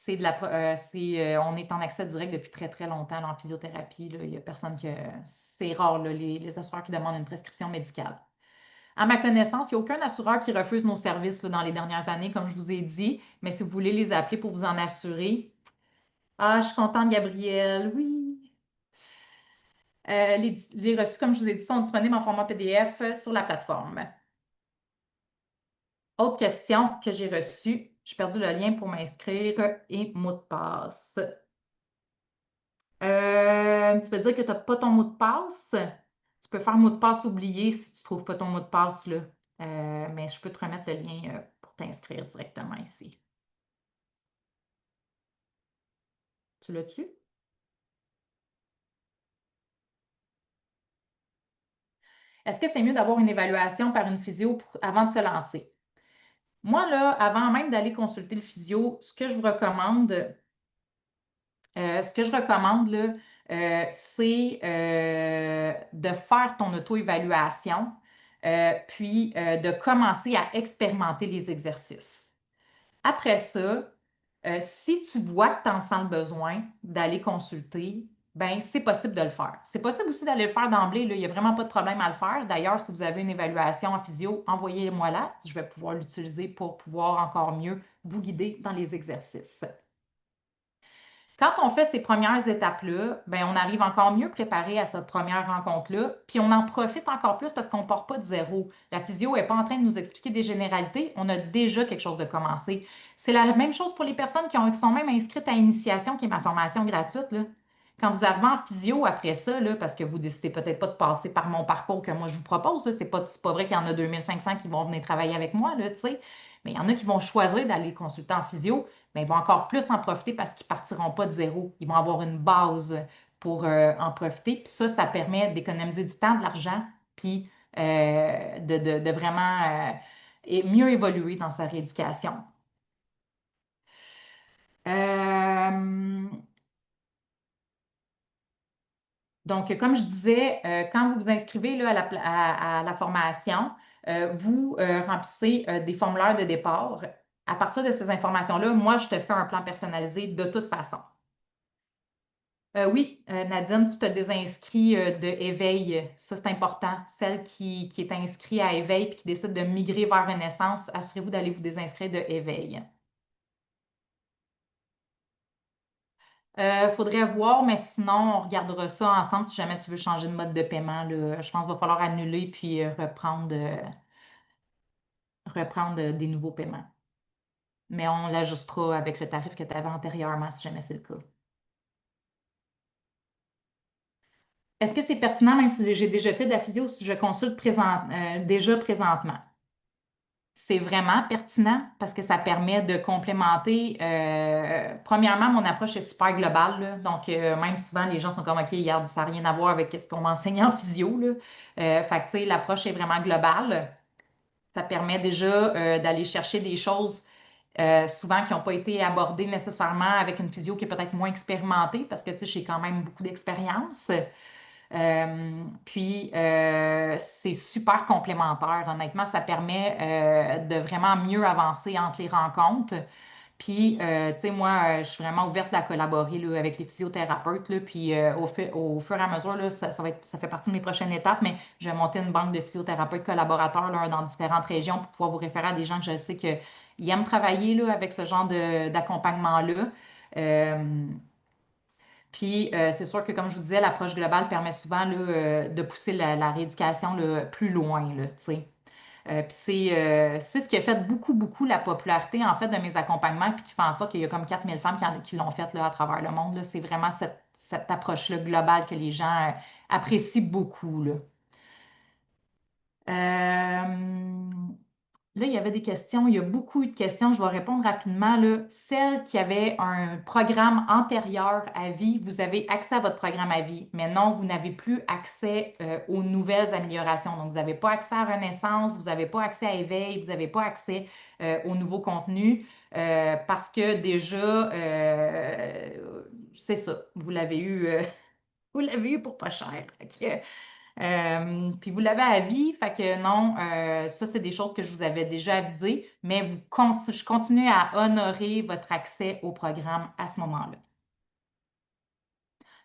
On est en accès direct depuis très, très longtemps là, en physiothérapie. Là. Il y a personne que. C'est rare, là, les assureurs qui demandent une prescription médicale. À ma connaissance, il n'y a aucun assureur qui refuse nos services là, dans les dernières années, comme je vous ai dit. Mais si vous voulez les appeler pour vous en assurer, ah, je suis contente, Gabrielle. Oui. Les reçus, comme je vous ai dit, sont disponibles en format PDF sur la plateforme. Autre question que j'ai reçue. J'ai perdu le lien pour m'inscrire et mot de passe. Tu veux dire que tu n'as pas ton mot de passe? Tu peux faire mot de passe oublié si tu ne trouves pas ton mot de passe là. Mais je peux te remettre le lien pour t'inscrire directement ici. Tu l'as-tu? Est-ce que c'est mieux d'avoir une évaluation par une physio avant de se lancer? Moi, là, avant même d'aller consulter le physio, ce que je recommande, là, c'est de faire ton auto-évaluation, puis de commencer à expérimenter les exercices. Après ça, si tu vois que tu en sens le besoin d'aller consulter, ben c'est possible de le faire. C'est possible aussi d'aller le faire d'emblée, là, il n'y a vraiment pas de problème à le faire. D'ailleurs, si vous avez une évaluation en physio, envoyez-moi là. Je vais pouvoir l'utiliser pour pouvoir encore mieux vous guider dans les exercices. Quand on fait ces premières étapes-là, ben, on arrive encore mieux préparé à cette première rencontre-là, puis on en profite encore plus parce qu'on ne part pas de zéro. La physio n'est pas en train de nous expliquer des généralités, on a déjà quelque chose de commencé. C'est la même chose pour les personnes qui sont même inscrites à Initiation, qui est ma formation gratuite, là. Quand vous arrivez en physio après ça, là, parce que vous décidez peut-être pas de passer par mon parcours que moi je vous propose, là, c'est pas vrai qu'il y en a 2500 qui vont venir travailler avec moi, là, tu sais, mais il y en a qui vont choisir d'aller consulter en physio, mais ils vont encore plus en profiter parce qu'ils ne partiront pas de zéro. Ils vont avoir une base pour en profiter. Puis ça permet d'économiser du temps, de l'argent, puis de vraiment mieux évoluer dans sa rééducation. Euh, donc, comme je disais, quand vous vous inscrivez là, à la formation, vous remplissez des formulaires de départ. À partir de ces informations-là, moi, je te fais un plan personnalisé de toute façon. Oui, Nadine, tu te désinscris de Éveil. Ça, c'est important. Celle qui est inscrite à Éveil et qui décide de migrer vers Renaissance, assurez-vous d'aller vous désinscrire de Éveil. Faudrait voir, mais sinon, on regardera ça ensemble si jamais tu veux changer de mode de paiement, là. Je pense qu'il va falloir annuler puis reprendre des nouveaux paiements. Mais on l'ajustera avec le tarif que tu avais antérieurement si jamais c'est le cas. Est-ce que c'est pertinent, même si j'ai déjà fait de la physio, si je consulte déjà présentement? C'est vraiment pertinent parce que ça permet de complémenter. Premièrement, mon approche est super globale, là. Donc, même souvent, les gens sont comme, OK, regarde, ça n'a rien à voir avec ce qu'on m'a enseigné en physio, là. Fait que, tu sais, l'approche est vraiment globale. Ça permet déjà d'aller chercher des choses souvent qui n'ont pas été abordées nécessairement avec une physio qui est peut-être moins expérimentée parce que, tu sais, j'ai quand même beaucoup d'expérience. C'est super complémentaire. Honnêtement, ça permet de vraiment mieux avancer entre les rencontres. Puis, tu sais, moi, je suis vraiment ouverte à collaborer là, avec les physiothérapeutes. Là, puis, au fur et à mesure, là, ça fait partie de mes prochaines étapes, mais je vais monter une banque de physiothérapeutes collaborateurs là, dans différentes régions pour pouvoir vous référer à des gens que je sais qu'ils Ils aiment travailler là, avec ce genre d'accompagnement-là. Euh, puis, c'est sûr que, comme je vous disais, l'approche globale permet souvent là, de pousser la rééducation là, plus loin, là, tu sais. Puis c'est ce qui a fait beaucoup, beaucoup la popularité, en fait, de mes accompagnements, puis qui fait en sorte qu'il y a comme 4 000 femmes qui l'ont fait là, à travers le monde, là. C'est vraiment cette approche-là globale que les gens apprécient beaucoup, là. Euh, Là, il y avait des questions, il y a beaucoup de questions, je vais répondre rapidement, là. Celles qui avaient un programme antérieur à vie, vous avez accès à votre programme à vie, mais non, vous n'avez plus accès aux nouvelles améliorations. Donc, vous n'avez pas accès à Renaissance, vous n'avez pas accès à Éveil, vous n'avez pas accès aux nouveaux contenus parce que déjà, c'est ça, vous l'avez eu pour pas cher. Fait que, puis vous l'avez à vie, fait que non, ça c'est des choses que je vous avais déjà avisées, mais je continue à honorer votre accès au programme à ce moment-là.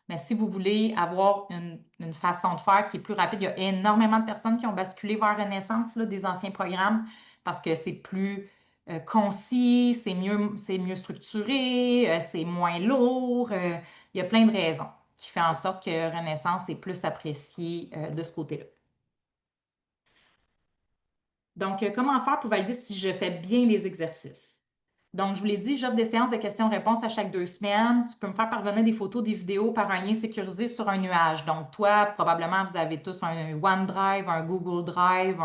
Mais si vous voulez avoir une façon de faire qui est plus rapide, il y a énormément de personnes qui ont basculé vers Renaissance, là, des anciens programmes, parce que c'est plus concis, c'est mieux structuré, c'est moins lourd. Il y a plein de raisons qui font en sorte que Renaissance est plus apprécié de ce côté-là. Donc, comment faire pour valider si je fais bien les exercices? Donc, je vous l'ai dit, j'offre des séances de questions-réponses à chaque 2 semaines. Tu peux me faire parvenir des photos, des vidéos par un lien sécurisé sur un nuage. Donc, toi, probablement, vous avez tous un OneDrive, un Google Drive,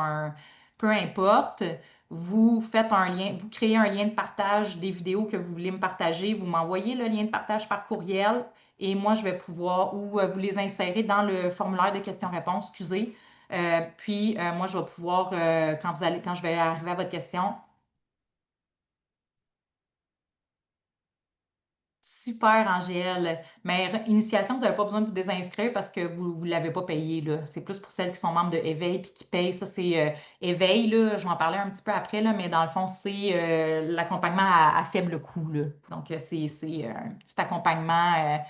peu importe. Vous faites un lien, vous créez un lien de partage des vidéos que vous voulez me partager. Vous m'envoyez le lien de partage par courriel et moi, je vais pouvoir, ou vous les insérer dans le formulaire de questions-réponses, excusez. Puis, moi, je vais pouvoir, quand je vais arriver à votre question, super, Angèle. Mais initiation, vous n'avez pas besoin de vous désinscrire parce que vous ne l'avez pas payé, là. C'est plus pour celles qui sont membres de Éveil puis qui payent. Ça, c'est Éveil, là. Je vais en parler un petit peu après, là, mais dans le fond, c'est l'accompagnement à faible coût, là. Donc, c'est un petit accompagnement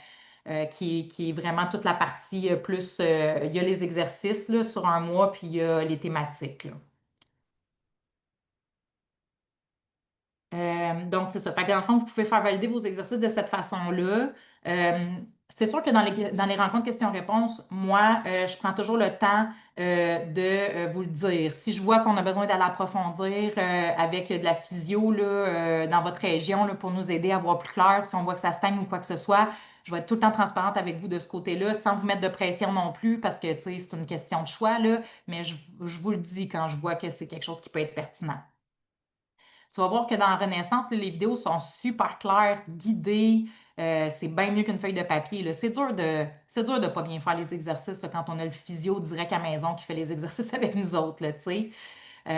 qui est vraiment toute la partie plus. Il y a les exercices, là, sur un mois, puis il y a les thématiques, là. Donc, c'est ça. Fait que dans le fond, vous pouvez faire valider vos exercices de cette façon-là. Euh, c'est sûr que dans les rencontres questions-réponses, moi, je prends toujours le temps de vous le dire. Si je vois qu'on a besoin d'aller approfondir avec de la physio là, dans votre région là, pour nous aider à voir plus clair, si on voit que ça stagne ou quoi que ce soit, je vais être tout le temps transparente avec vous de ce côté-là, sans vous mettre de pression non plus, parce que tu sais, c'est une question de choix, là, mais je vous le dis quand je vois que c'est quelque chose qui peut être pertinent. Tu vas voir que dans Renaissance, là, les vidéos sont super claires, guidées. C'est bien mieux qu'une feuille de papier, là. C'est dur de pas bien faire les exercices là, quand on a le physio direct à la maison qui fait les exercices avec nous autres, là, tu sais. Tu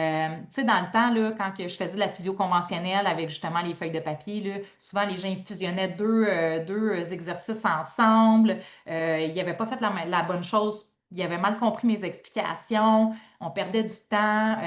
sais, dans le temps, là, quand que je faisais de la physio conventionnelle avec justement les feuilles de papier, là, souvent les gens fusionnaient deux exercices ensemble. Ils n'avaient pas fait la bonne chose. Ils avaient mal compris mes explications. On perdait du temps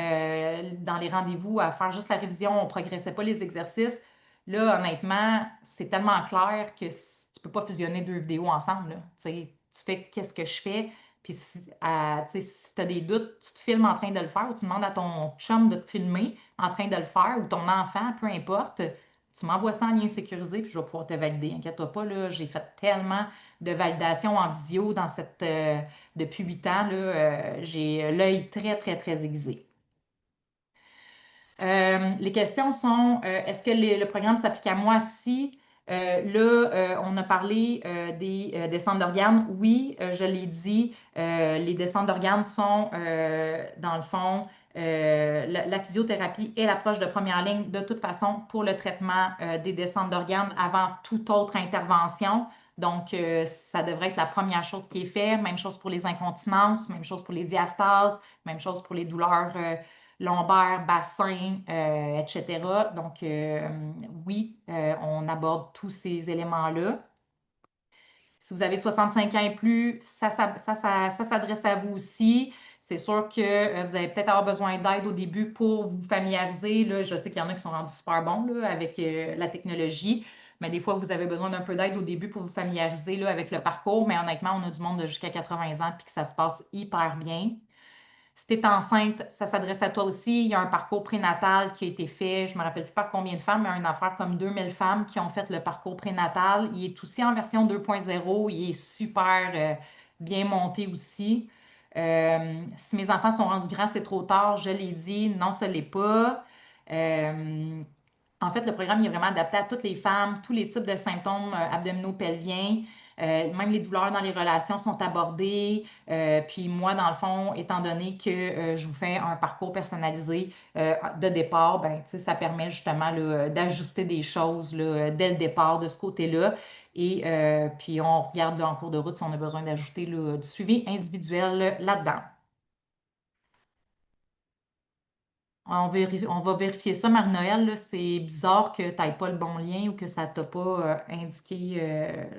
dans les rendez-vous à faire juste la révision. On ne progressait pas les exercices. Là, honnêtement, c'est tellement clair que tu ne peux pas fusionner deux vidéos ensemble, là. Tu sais, tu fais qu'est-ce que je fais. Puis tu sais, si tu as des doutes, tu te filmes en train de le faire ou tu demandes à ton chum de te filmer en train de le faire ou ton enfant, peu importe. Tu m'envoies ça en lien sécurisé puis je vais pouvoir te valider. Inquiète-toi pas, là, j'ai fait tellement de validation en visio depuis 8 ans. Là, j'ai l'œil très, très, très aiguisé. Les questions sont, est-ce que le programme s'applique à moi si là, on a parlé des descentes d'organes. Oui, je l'ai dit, les descentes d'organes sont, dans le fond, la physiothérapie est l'approche de première ligne de toute façon pour le traitement des descentes d'organes avant toute autre intervention. Donc, ça devrait être la première chose qui est faite. Même chose pour les incontinences, même chose pour les diastases, même chose pour les douleurs lombaire, bassin, etc. Donc, oui, on aborde tous ces éléments-là. Si vous avez 65 ans et plus, ça s'adresse à vous aussi. C'est sûr que vous allez peut-être avoir besoin d'aide au début pour vous familiariser. Là, je sais qu'il y en a qui sont rendus super bons là, avec la technologie, mais des fois, vous avez besoin d'un peu d'aide au début pour vous familiariser là, avec le parcours. Mais honnêtement, on a du monde de jusqu'à 80 ans puis que ça se passe hyper bien. Si tu es enceinte, ça s'adresse à toi aussi. Il y a un parcours prénatal qui a été fait. Je ne me rappelle plus par combien de femmes, mais une affaire comme 2000 femmes qui ont fait le parcours prénatal. Il est aussi en version 2.0. Il est super bien monté aussi. Si mes enfants sont rendus grands, c'est trop tard. Je l'ai dit, non, ce n'est pas. Euh, En fait, le programme il est vraiment adapté à toutes les femmes, tous les types de symptômes abdominaux pelviens. Même les douleurs dans les relations sont abordées. Puis moi, dans le fond, étant donné que je vous fais un parcours personnalisé de départ, ben, tu sais, ça permet justement là, d'ajuster des choses là, dès le départ de ce côté-là. Et puis on regarde là, en cours de route si on a besoin d'ajouter là, du suivi individuel là-dedans. On va vérifier ça, Marie-Noël, là. C'est bizarre que tu n'aies pas le bon lien ou que ça ne t'a pas indiqué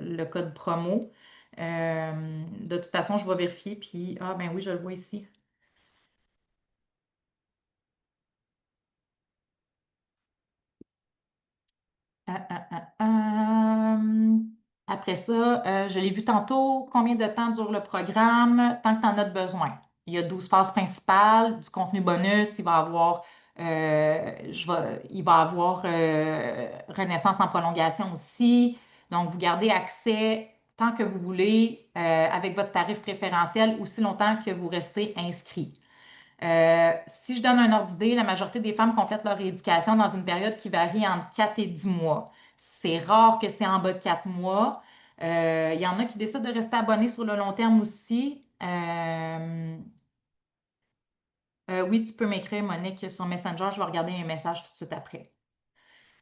le code promo. De toute façon, je vais vérifier. Puis, ah, ben oui, je le vois ici. Euh, Après ça, je l'ai vu tantôt. Combien de temps dure le programme? Tant que tu en as besoin. Il y a 12 phases principales, du contenu bonus. Il va avoir Renaissance en prolongation aussi. Donc, vous gardez accès tant que vous voulez avec votre tarif préférentiel aussi longtemps que vous restez inscrit. Si je donne un ordre d'idée, la majorité des femmes complètent leur rééducation dans une période qui varie entre 4 et 10 mois. C'est rare que c'est en bas de 4 mois. Il y en a qui décident de rester abonnés sur le long terme aussi. Oui, tu peux m'écrire, Monique, sur Messenger. Je vais regarder mes messages tout de suite après.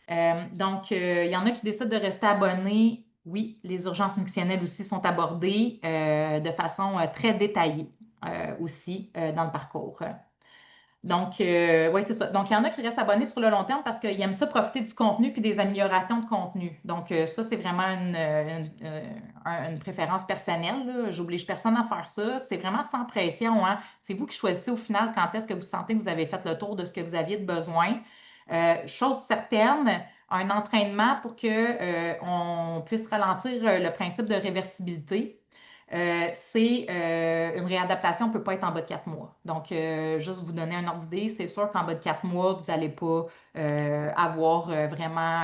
Il y en a qui décident de rester abonnés. Oui, les urgences nutritionnelles aussi sont abordées de façon très détaillée aussi dans le parcours. Oui, c'est ça. Donc, il y en a qui restent abonnés sur le long terme parce qu'ils aiment ça profiter du contenu puis des améliorations de contenu. Donc, ça, c'est vraiment une préférence personnelle, là. J'oblige personne à faire ça. C'est vraiment sans pression, hein. C'est vous qui choisissez au final quand est-ce que vous sentez que vous avez fait le tour de ce que vous aviez de besoin. Chose certaine, un entraînement pour que, on puisse ralentir le principe de réversibilité. Une réadaptation ne peut pas être en bas de 4 mois. Donc, juste vous donner un ordre d'idée, c'est sûr qu'en bas de 4 mois, vous n'allez pas avoir vraiment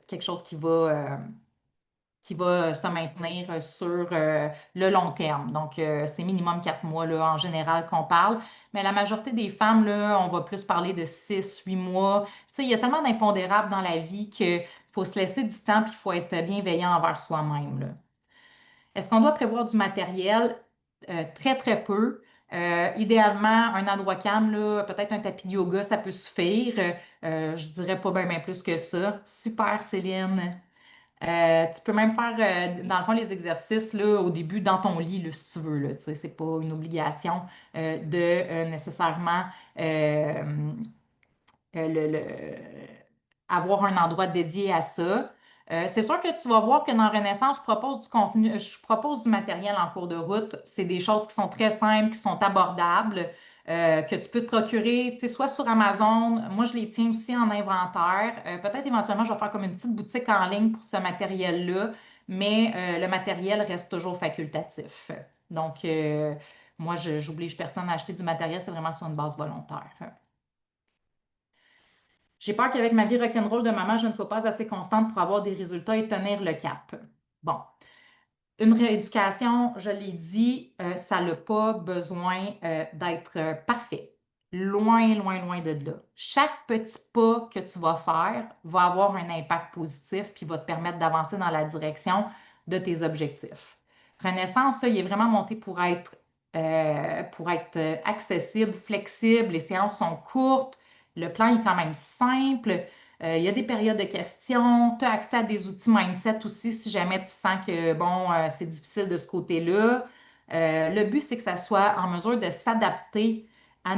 quelque chose qui va se maintenir sur le long terme. Donc, c'est minimum 4 mois là, en général qu'on parle. Mais la majorité des femmes, là, on va plus parler de 6, 8 mois. Tu sais, il y a tellement d'impondérables dans la vie qu'il faut se laisser du temps et il faut être bienveillant envers soi-même, là. Est-ce qu'on doit prévoir du matériel? Très, très peu. Idéalement, un endroit calme, là, peut-être un tapis de yoga, ça peut suffire. Je dirais pas bien plus que ça. Super, Céline. Tu peux même faire, dans le fond, les exercices là, au début dans ton lit, là, si tu veux. Là, tu sais, c'est pas une obligation de nécessairement euh, avoir un endroit dédié à ça. C'est sûr que tu vas voir que dans Renaissance, je propose du contenu, je propose du matériel en cours de route. C'est des choses qui sont très simples, qui sont abordables, que tu peux te procurer, tu sais, soit sur Amazon. Moi, je les tiens aussi en inventaire. Peut-être éventuellement, je vais faire comme une petite boutique en ligne pour ce matériel-là, mais le matériel reste toujours facultatif. Donc, moi, je n'oblige personne à acheter du matériel, c'est vraiment sur une base volontaire. J'ai peur qu'avec ma vie rock'n'roll de maman, je ne sois pas assez constante pour avoir des résultats et tenir le cap. Bon, une rééducation, je l'ai dit, ça n'a pas besoin d'être parfait. Loin, loin, loin de là. Chaque petit pas que tu vas faire va avoir un impact positif puis va te permettre d'avancer dans la direction de tes objectifs. Renaissance, ça, il est vraiment monté pour être accessible, flexible. Les séances sont courtes. Le plan est quand même simple. Il y a des périodes de questions. Tu as accès à des outils mindset aussi si jamais tu sens que, bon, c'est difficile de ce côté-là. Le but, c'est que ça soit en mesure de s'adapter à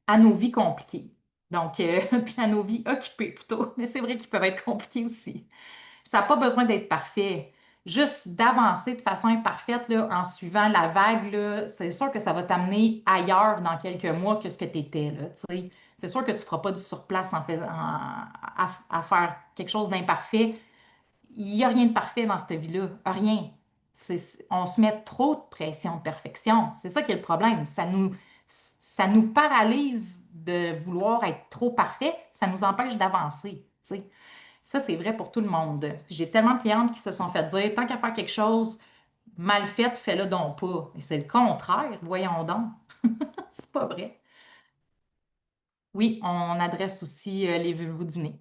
à nos vies compliquées. Donc, puis à nos vies occupées plutôt. Mais c'est vrai qu'ils peuvent être compliqués aussi. Ça n'a pas besoin d'être parfait. Juste d'avancer de façon imparfaite là, en suivant la vague, là, c'est sûr que ça va t'amener ailleurs dans quelques mois que ce que tu étais. Là, tu sais. C'est sûr que tu ne feras pas du surplace à faire quelque chose d'imparfait. Il n'y a rien de parfait dans cette vie-là. Rien. On se met trop de pression de perfection. C'est ça qui est le problème. Ça nous paralyse de vouloir être trop parfait. Ça nous empêche d'avancer. Tu sais. Ça, c'est vrai pour tout le monde. J'ai tellement de clientes qui se sont fait dire, tant qu'à faire quelque chose mal fait, fais-le donc pas. Et c'est le contraire. Voyons donc. C'est pas vrai. Oui, on adresse aussi les vulvodinés.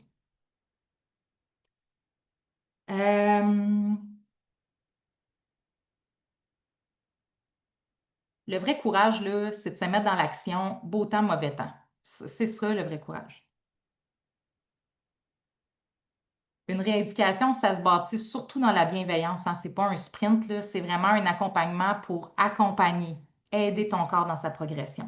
Euh, le vrai courage, là, c'est de se mettre dans l'action, beau temps, mauvais temps. C'est ça, le vrai courage. Une rééducation, ça se bâtit surtout dans la bienveillance, hein. C'est pas un sprint, là, c'est vraiment un accompagnement pour accompagner, aider ton corps dans sa progression.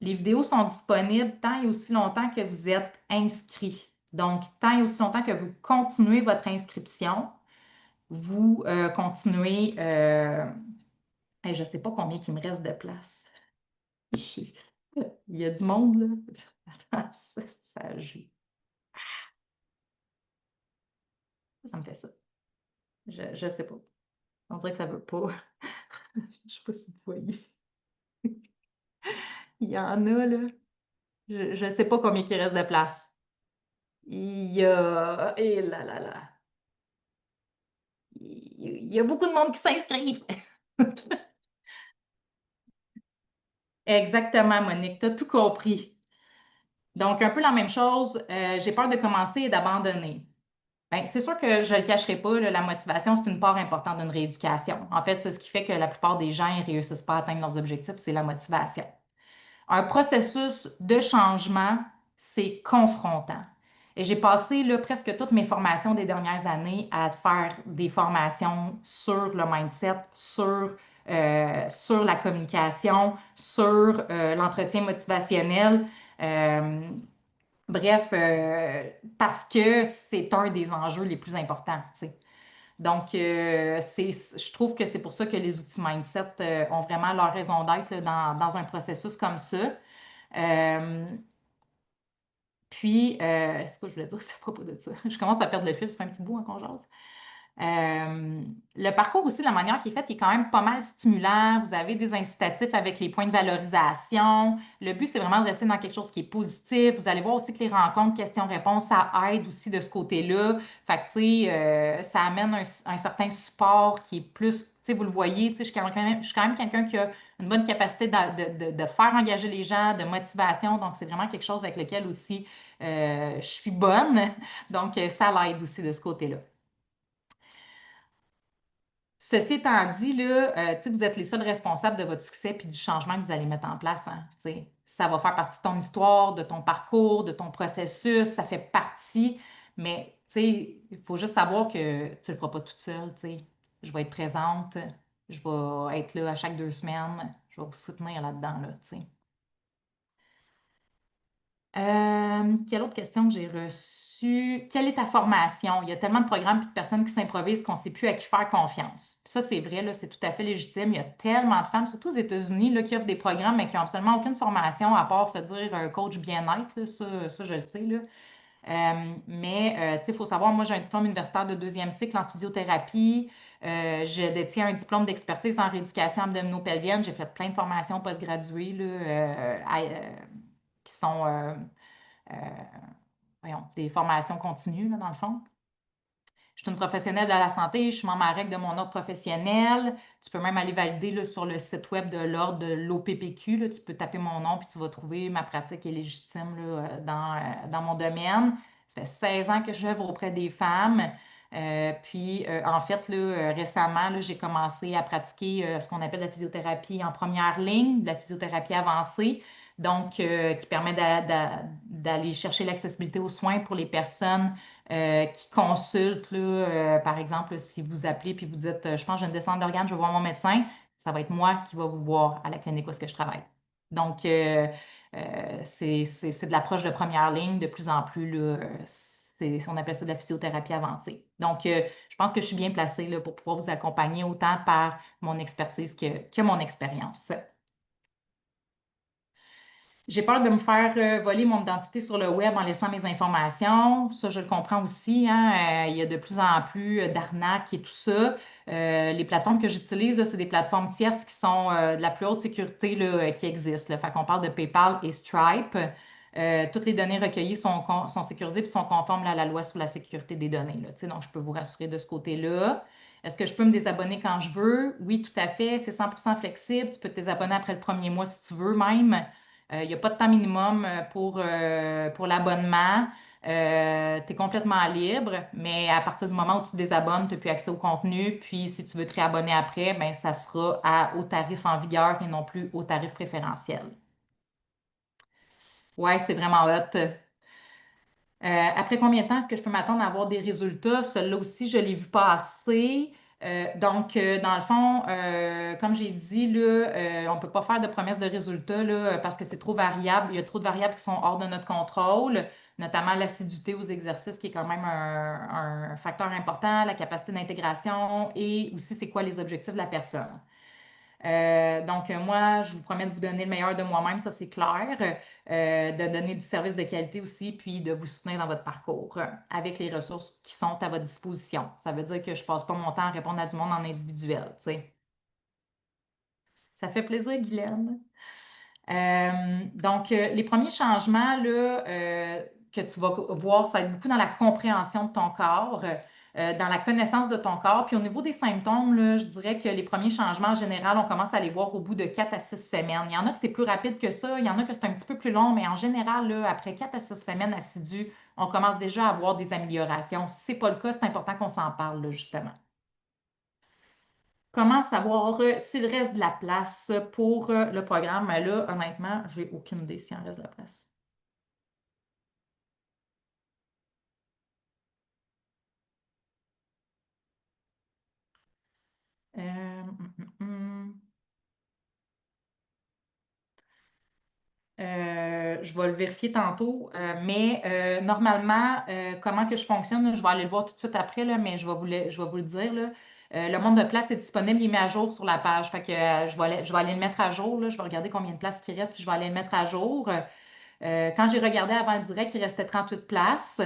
Les vidéos sont disponibles tant et aussi longtemps que vous êtes inscrit. Donc, tant et aussi longtemps que vous continuez votre inscription, vous continuez. Je ne sais pas combien il me reste de place. Il y a du monde, là. Attends, ça me fait ça. Je sais pas. On dirait que ça veut pas. Je sais pas si vous voyez. Il y en a, là. Je sais pas combien il reste de place. Il y a. Et là là là. Il y a beaucoup de monde qui s'inscrivent. Exactement, Monique, tu as tout compris. Donc, un peu la même chose, j'ai peur de commencer et d'abandonner. Ben, c'est sûr que je ne le cacherai pas, là, la motivation, c'est une part importante d'une rééducation. En fait, c'est ce qui fait que la plupart des gens ne réussissent pas à atteindre leurs objectifs, c'est la motivation. Un processus de changement, c'est confrontant. Et j'ai passé là, presque toutes mes formations des dernières années à faire des formations sur le mindset, sur la communication, sur l'entretien motivationnel. Euh, bref, parce que c'est un des enjeux les plus importants. Tu sais. Donc, je trouve que c'est pour ça que les outils mindset ont vraiment leur raison d'être là, dans un processus comme ça. Euh, c'est quoi je voulais dire c'est à propos de ça? Je commence à perdre le fil, ça fait un petit bout hein, qu'on jase. Le parcours aussi, la manière qui est faite, est quand même pas mal stimulant. Vous avez des incitatifs avec les points de valorisation. Le but, c'est vraiment de rester dans quelque chose qui est positif. Vous allez voir aussi que les rencontres, questions-réponses, ça aide aussi de ce côté-là. Fait que, tu sais, ça amène un certain support qui est plus, tu sais, vous le voyez, tu sais, je suis quand même quelqu'un qui a une bonne capacité de faire engager les gens, de motivation. Donc, c'est vraiment quelque chose avec lequel aussi je suis bonne. Donc, ça l'aide aussi de ce côté-là. Ceci étant dit, là, tu sais, vous êtes les seuls responsables de votre succès puis du changement que vous allez mettre en place. Hein, tu sais. Ça va faire partie de ton histoire, de ton parcours, de ton processus, ça fait partie. Mais tu sais, il faut juste savoir que tu ne le feras pas toute seule. Tu sais. Je vais être présente, je vais être là à chaque 2 semaines, je vais vous soutenir là-dedans. Là, tu sais. Quelle autre question que j'ai reçue? Quelle est ta formation? Il y a tellement de programmes et de personnes qui s'improvisent qu'on ne sait plus à qui faire confiance. Puis ça, c'est vrai, là, c'est tout à fait légitime. Il y a tellement de femmes, surtout aux États-Unis, là, qui offrent des programmes mais qui n'ont absolument aucune formation à part se dire coach bien-être. Là. Ça, je le sais. Là. Tu sais, il faut savoir, moi, j'ai un diplôme universitaire de 2e cycle en physiothérapie. Je détiens un diplôme d'expertise en rééducation abdominopelvienne. J'ai fait plein de formations postgraduées là, qui sont euh, voyons, des formations continues, là, dans le fond. Je suis une professionnelle de la santé, je suis membre à règle de mon ordre professionnel. Tu peux même aller valider là, sur le site web de l'ordre de l'OPPQ. Là, tu peux taper mon nom puis tu vas trouver ma pratique est légitime là, dans mon domaine. Ça fait 16 ans que j'œuvre auprès des femmes. En fait, là, récemment, là, j'ai commencé à pratiquer ce qu'on appelle la physiothérapie en première ligne, de la physiothérapie avancée, donc qui permet d'aller chercher l'accessibilité aux soins pour les personnes qui consultent, là, par exemple, si vous appelez puis vous dites, je pense que j'ai une descente d'organes, je veux voir mon médecin, ça va être moi qui va vous voir à la clinique où est-ce que je travaille. Donc, c'est de l'approche de première ligne de plus en plus, là, on appelle ça de la physiothérapie avancée. Donc, je pense que je suis bien placée là, pour pouvoir vous accompagner autant par mon expertise que mon expérience. J'ai peur de me faire voler mon identité sur le web en laissant mes informations. Ça, je le comprends aussi, hein. Il y a de plus en plus d'arnaques et tout ça. Les plateformes que j'utilise, là, c'est des plateformes tierces qui sont de la plus haute sécurité là, qui existe. Là. Fait qu'on parle de PayPal et Stripe. Toutes les données recueillies sont sécurisées et sont conformes là, à la loi sur la sécurité des données. Là. Tu sais, donc, je peux vous rassurer de ce côté-là. Est-ce que je peux me désabonner quand je veux? Oui, tout à fait. C'est 100% flexible. Tu peux te désabonner après le premier mois si tu veux même. Il n'y a pas de temps minimum pour l'abonnement. Tu es complètement libre, mais à partir du moment où tu te désabonnes, tu n'as plus accès au contenu. Puis, si tu veux te réabonner après, ben, ça sera au tarif en vigueur et non plus au tarif préférentiel. Ouais, c'est vraiment hot. Après combien de temps est-ce que je peux m'attendre à avoir des résultats? Celui-là aussi, je l'ai vu passer. Dans le fond, comme j'ai dit, là, on ne peut pas faire de promesses de résultats là, parce que c'est trop variable. Il y a trop de variables qui sont hors de notre contrôle, notamment l'assiduité aux exercices, qui est quand même un facteur important, la capacité d'intégration et aussi c'est quoi les objectifs de la personne. Moi, je vous promets de vous donner le meilleur de moi-même, ça c'est clair, de donner du service de qualité aussi, puis de vous soutenir dans votre parcours avec les ressources qui sont à votre disposition. Ça veut dire que je passe pas mon temps à répondre à du monde en individuel, tu sais. Ça fait plaisir, Guylaine. Les premiers changements là, que tu vas voir, ça va être beaucoup dans la compréhension de ton corps, dans la connaissance de ton corps. Puis au niveau des symptômes, là, je dirais que les premiers changements, en général, on commence à les voir au bout de 4 à 6 semaines. Il y en a que c'est plus rapide que ça, il y en a que c'est un petit peu plus long, mais en général, là, après 4 à 6 semaines assidues, on commence déjà à avoir des améliorations. Si ce n'est pas le cas, c'est important qu'on s'en parle, là, justement. Comment savoir s'il reste de la place pour le programme? Mais là, honnêtement, j'ai aucune idée s'il en reste de la place. Hum, hum, hum. Je vais le vérifier tantôt, mais normalement, comment que je fonctionne, je vais aller le voir tout de suite après, là, mais je vais vous le dire. Là. Le nombre de places est disponible, il est mis à jour sur la page. Fait que, je vais aller le mettre à jour. Là, je vais regarder combien de places il reste, puis je vais aller le mettre à jour. Quand j'ai regardé avant le direct, il restait 38 places.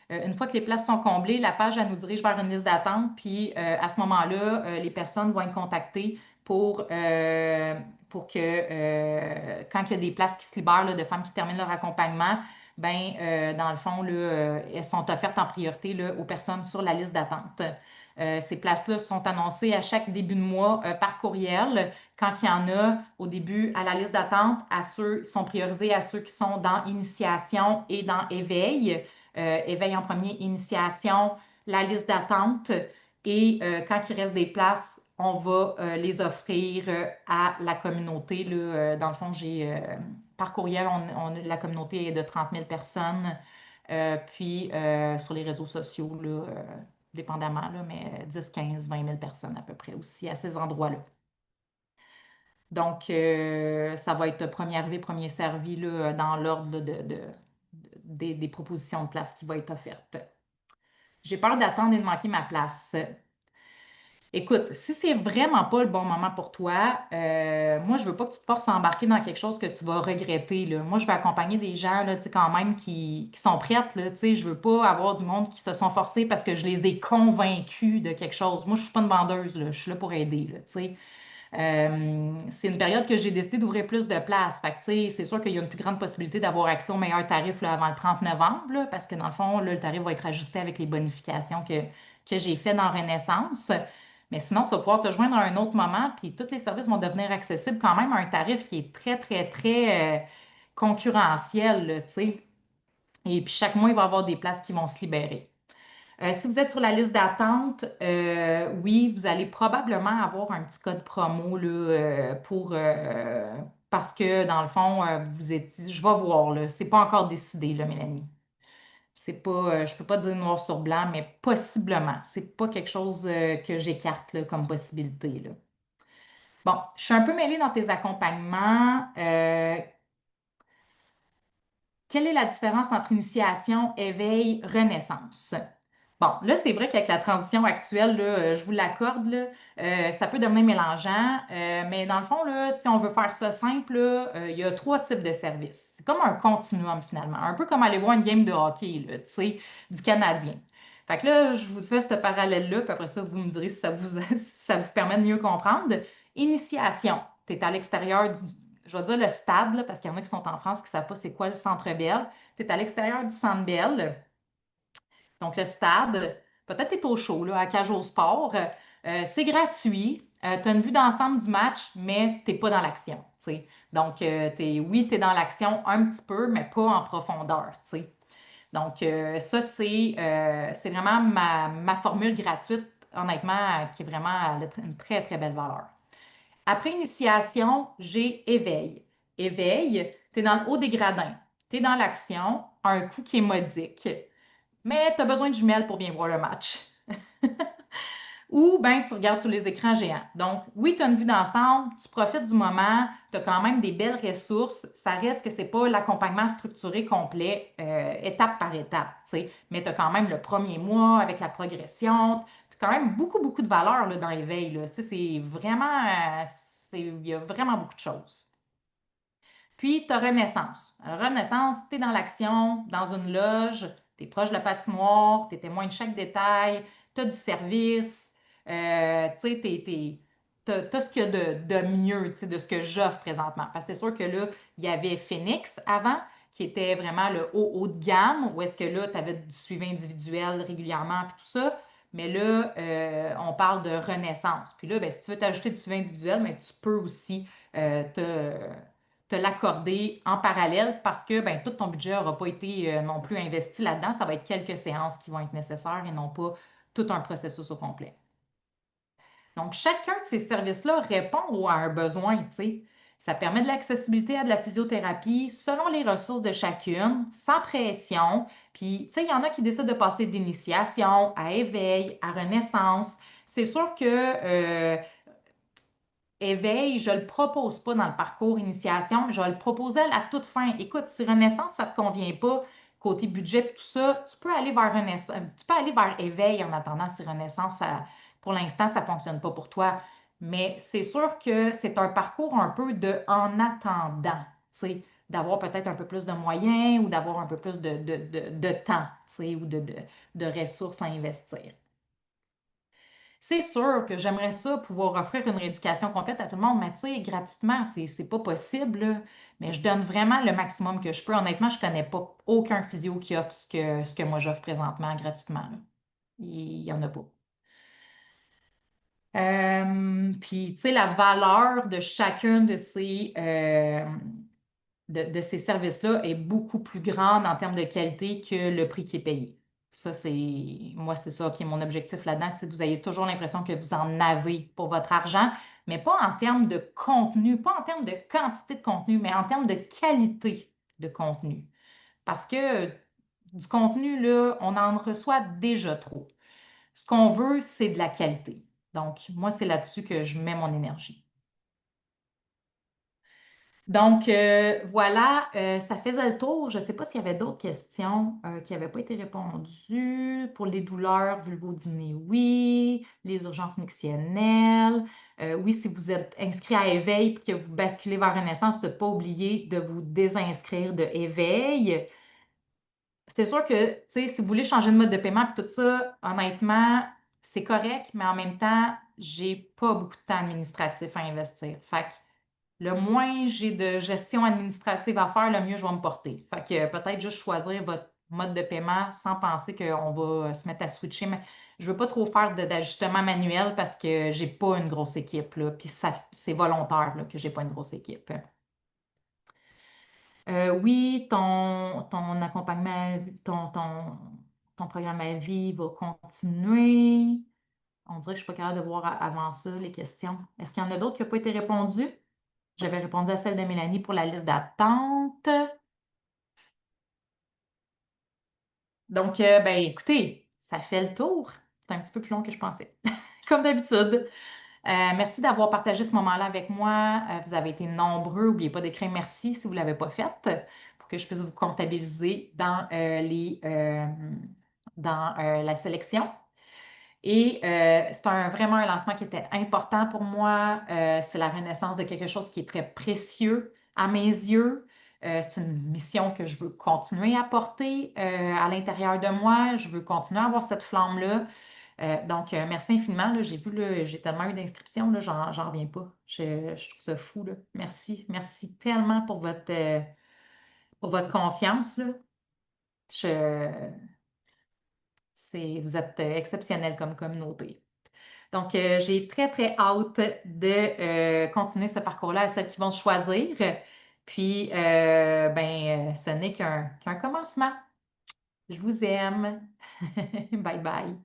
Une fois que les places sont comblées, la page elle nous dirige vers une liste d'attente. Puis à ce moment-là, les personnes vont être contactées pour que quand il y a des places qui se libèrent là, de femmes qui terminent leur accompagnement, ben, dans le fond, là, elles sont offertes en priorité là, aux personnes sur la liste d'attente. Ces places-là sont annoncées à chaque début de mois par courriel. Quand il y en a au début à la liste d'attente, à ceux qui sont priorisés à ceux qui sont dans initiation et dans éveil. Éveil en premier, initiation, la liste d'attente. Et quand il reste des places, on va les offrir à la communauté. Là. Dans le fond, par courriel, la communauté est de 30 000 personnes. Sur les réseaux sociaux, là, dépendamment, là, mais 10, 15, 20 000 personnes à peu près aussi à ces endroits-là. Ça va être premier arrivé, premier servi là, dans l'ordre là, des propositions de place qui vont être offertes. J'ai peur d'attendre et de manquer ma place. Écoute, si c'est vraiment pas le bon moment pour toi, moi, je veux pas que tu te forces à embarquer dans quelque chose que tu vas regretter, là. Moi, je vais accompagner des gens, là, tu sais, quand même, qui sont prêtes, là, tu sais. Je veux pas avoir du monde qui se sont forcés parce que je les ai convaincus de quelque chose. Moi, je suis pas une vendeuse, là. Je suis là pour aider, là, tu sais. C'est une période que j'ai décidé d'ouvrir plus de places. Fait que, tu sais, c'est sûr qu'il y a une plus grande possibilité d'avoir accès au meilleur tarif là, avant le 30 novembre, là, parce que dans le fond, là, le tarif va être ajusté avec les bonifications que j'ai fait dans Renaissance. Mais sinon, tu vas pouvoir te joindre à un autre moment, puis tous les services vont devenir accessibles quand même à un tarif qui est très, très, très concurrentiel, là, tu sais. Et puis chaque mois, il va y avoir des places qui vont se libérer. Si vous êtes sur la liste d'attente, oui, vous allez probablement avoir un petit code promo là, parce que dans le fond, je vais voir, là, c'est pas encore décidé, là, Mélanie. C'est pas, je peux pas dire noir sur blanc, mais possiblement. C'est pas quelque chose que j'écarte là, comme possibilité, là. Bon, je suis un peu mêlée dans tes accompagnements. Quelle est la différence entre initiation, éveil, renaissance? Bon, là, c'est vrai qu'avec la transition actuelle, là, je vous l'accorde, là, ça peut devenir mélangeant, mais dans le fond, là, si on veut faire ça simple, là, il y a trois types de services. C'est comme un continuum finalement, un peu comme aller voir une game de hockey, là, tu sais, du Canadien. Fait que là, je vous fais ce parallèle-là, puis après ça, vous me direz si ça vous, si ça vous permet de mieux comprendre. Initiation, tu es à l'extérieur du, je vais dire le stade, là, parce qu'il y en a qui sont en France qui ne savent pas c'est quoi le Centre Bell. Tu es à l'extérieur du Centre Bell. Donc, le stade, peut-être tu es au show, là, à Cage au Sport. C'est gratuit. Tu as une vue d'ensemble du match, mais tu n'es pas dans l'action. T'sais. Donc, oui, tu es dans l'action un petit peu, mais pas en profondeur. T'sais. Donc, ça, c'est vraiment ma formule gratuite, honnêtement, qui est vraiment une très, très belle valeur. Après initiation, j'ai éveil. Éveil, tu es dans le haut des gradins. Tu es dans l'action, un coût qui est modique. Mais tu as besoin de jumelles pour bien voir le match. Ou ben tu regardes sur les écrans géants. Donc, oui, tu as une vue d'ensemble, tu profites du moment, tu as quand même des belles ressources. Ça reste que ce n'est pas l'accompagnement structuré complet, étape par étape. T'sais. Mais tu as quand même le premier mois avec la progression. Tu as quand même beaucoup, beaucoup de valeur là, dans l'éveil. Là. C'est vraiment, il y a vraiment beaucoup de choses. Puis, tu as Renaissance. Alors, Renaissance, tu es dans l'action, dans une loge, tu es proche de la patinoire, tu es témoin de chaque détail, tu as du service, tu sais, t'as ce qu'il y a de mieux, tu sais, de ce que j'offre présentement. Parce que c'est sûr que là, il y avait Phoenix avant, qui était vraiment le haut de gamme, où est-ce que là, tu avais du suivi individuel régulièrement, puis tout ça. Mais là, on parle de Renaissance. Puis là, ben, si tu veux t'ajouter du suivi individuel, mais tu peux aussi te l'accorder en parallèle parce que ben, tout ton budget n'aura pas été non plus investi là-dedans. Ça va être quelques séances qui vont être nécessaires et non pas tout un processus au complet. Donc, chacun de ces services-là répond à un besoin, tu sais. Ça permet de l'accessibilité à de la physiothérapie selon les ressources de chacune, sans pression. Puis, tu sais, il y en a qui décident de passer d'initiation à éveil, à renaissance. C'est sûr que éveil, je ne le propose pas dans le parcours initiation, je vais le proposer à la toute fin. Écoute, si Renaissance, ça ne te convient pas, côté budget et tout ça, tu peux aller vers Renaissance, tu peux aller vers éveil en attendant si Renaissance, pour l'instant, ça ne fonctionne pas pour toi. Mais c'est sûr que c'est un parcours un peu de en attendant, tu sais, d'avoir peut-être un peu plus de moyens ou d'avoir un peu plus de temps, tu sais, ou de ressources à investir. C'est sûr que j'aimerais ça pouvoir offrir une rééducation complète à tout le monde, mais tu sais, gratuitement, c'est pas possible, là. Mais je donne vraiment le maximum que je peux. Honnêtement, je connais pas aucun physio qui offre ce que moi j'offre présentement gratuitement, là. Il y en a pas. Puis, tu sais, la valeur de chacun de ces services-là est beaucoup plus grande en termes de qualité que le prix qui est payé. Ça, moi, c'est ça qui est mon objectif là-dedans, c'est que vous ayez toujours l'impression que vous en avez pour votre argent, mais pas en termes de contenu, pas en termes de quantité de contenu, mais en termes de qualité de contenu. Parce que du contenu, là, on en reçoit déjà trop. Ce qu'on veut, c'est de la qualité. Donc, moi, c'est là-dessus que je mets mon énergie. Donc, voilà, ça faisait le tour. Je ne sais pas s'il y avait d'autres questions qui n'avaient pas été répondues. Pour les douleurs vulvodynées, oui. Les urgences mixtionnelles. Oui, si vous êtes inscrit à éveil et que vous basculez vers Renaissance, ne pas oublier de vous désinscrire de éveil. C'est sûr que, tu sais, si vous voulez changer de mode de paiement et tout ça, honnêtement, c'est correct, mais en même temps, j'ai pas beaucoup de temps administratif à investir. Fait que le moins j'ai de gestion administrative à faire, le mieux je vais me porter. Fait que peut-être juste choisir votre mode de paiement sans penser qu'on va se mettre à switcher. Mais je veux pas trop faire d'ajustements manuels parce que j'ai pas une grosse équipe, là. Puis ça, c'est volontaire, là, que j'ai pas une grosse équipe. Oui, ton accompagnement, ton programme à vie va continuer. On dirait que je suis pas capable de voir avant ça les questions. Est-ce qu'il y en a d'autres qui n'ont pas été répondues? J'avais répondu à celle de Mélanie pour la liste d'attente. Donc, ben, écoutez, ça fait le tour. C'est un petit peu plus long que je pensais, comme d'habitude. Merci d'avoir partagé ce moment-là avec moi. Vous avez été nombreux. N'oubliez pas d'écrire merci si vous ne l'avez pas fait pour que je puisse vous comptabiliser dans dans la sélection. Et c'est vraiment un lancement qui était important pour moi. C'est la renaissance de quelque chose qui est très précieux à mes yeux. C'est une mission que je veux continuer à porter à l'intérieur de moi. Je veux continuer à avoir cette flamme-là. Donc, merci infiniment. Là. J'ai vu, là, j'ai tellement eu d'inscriptions, là, j'en reviens pas. Je trouve ça fou, là. Merci. Merci tellement pour votre confiance, là. Je, vous êtes exceptionnel comme communauté. Donc, j'ai très, très hâte de continuer ce parcours-là à celles qui vont choisir. Puis, ce n'est qu'un commencement. Je vous aime. Bye bye.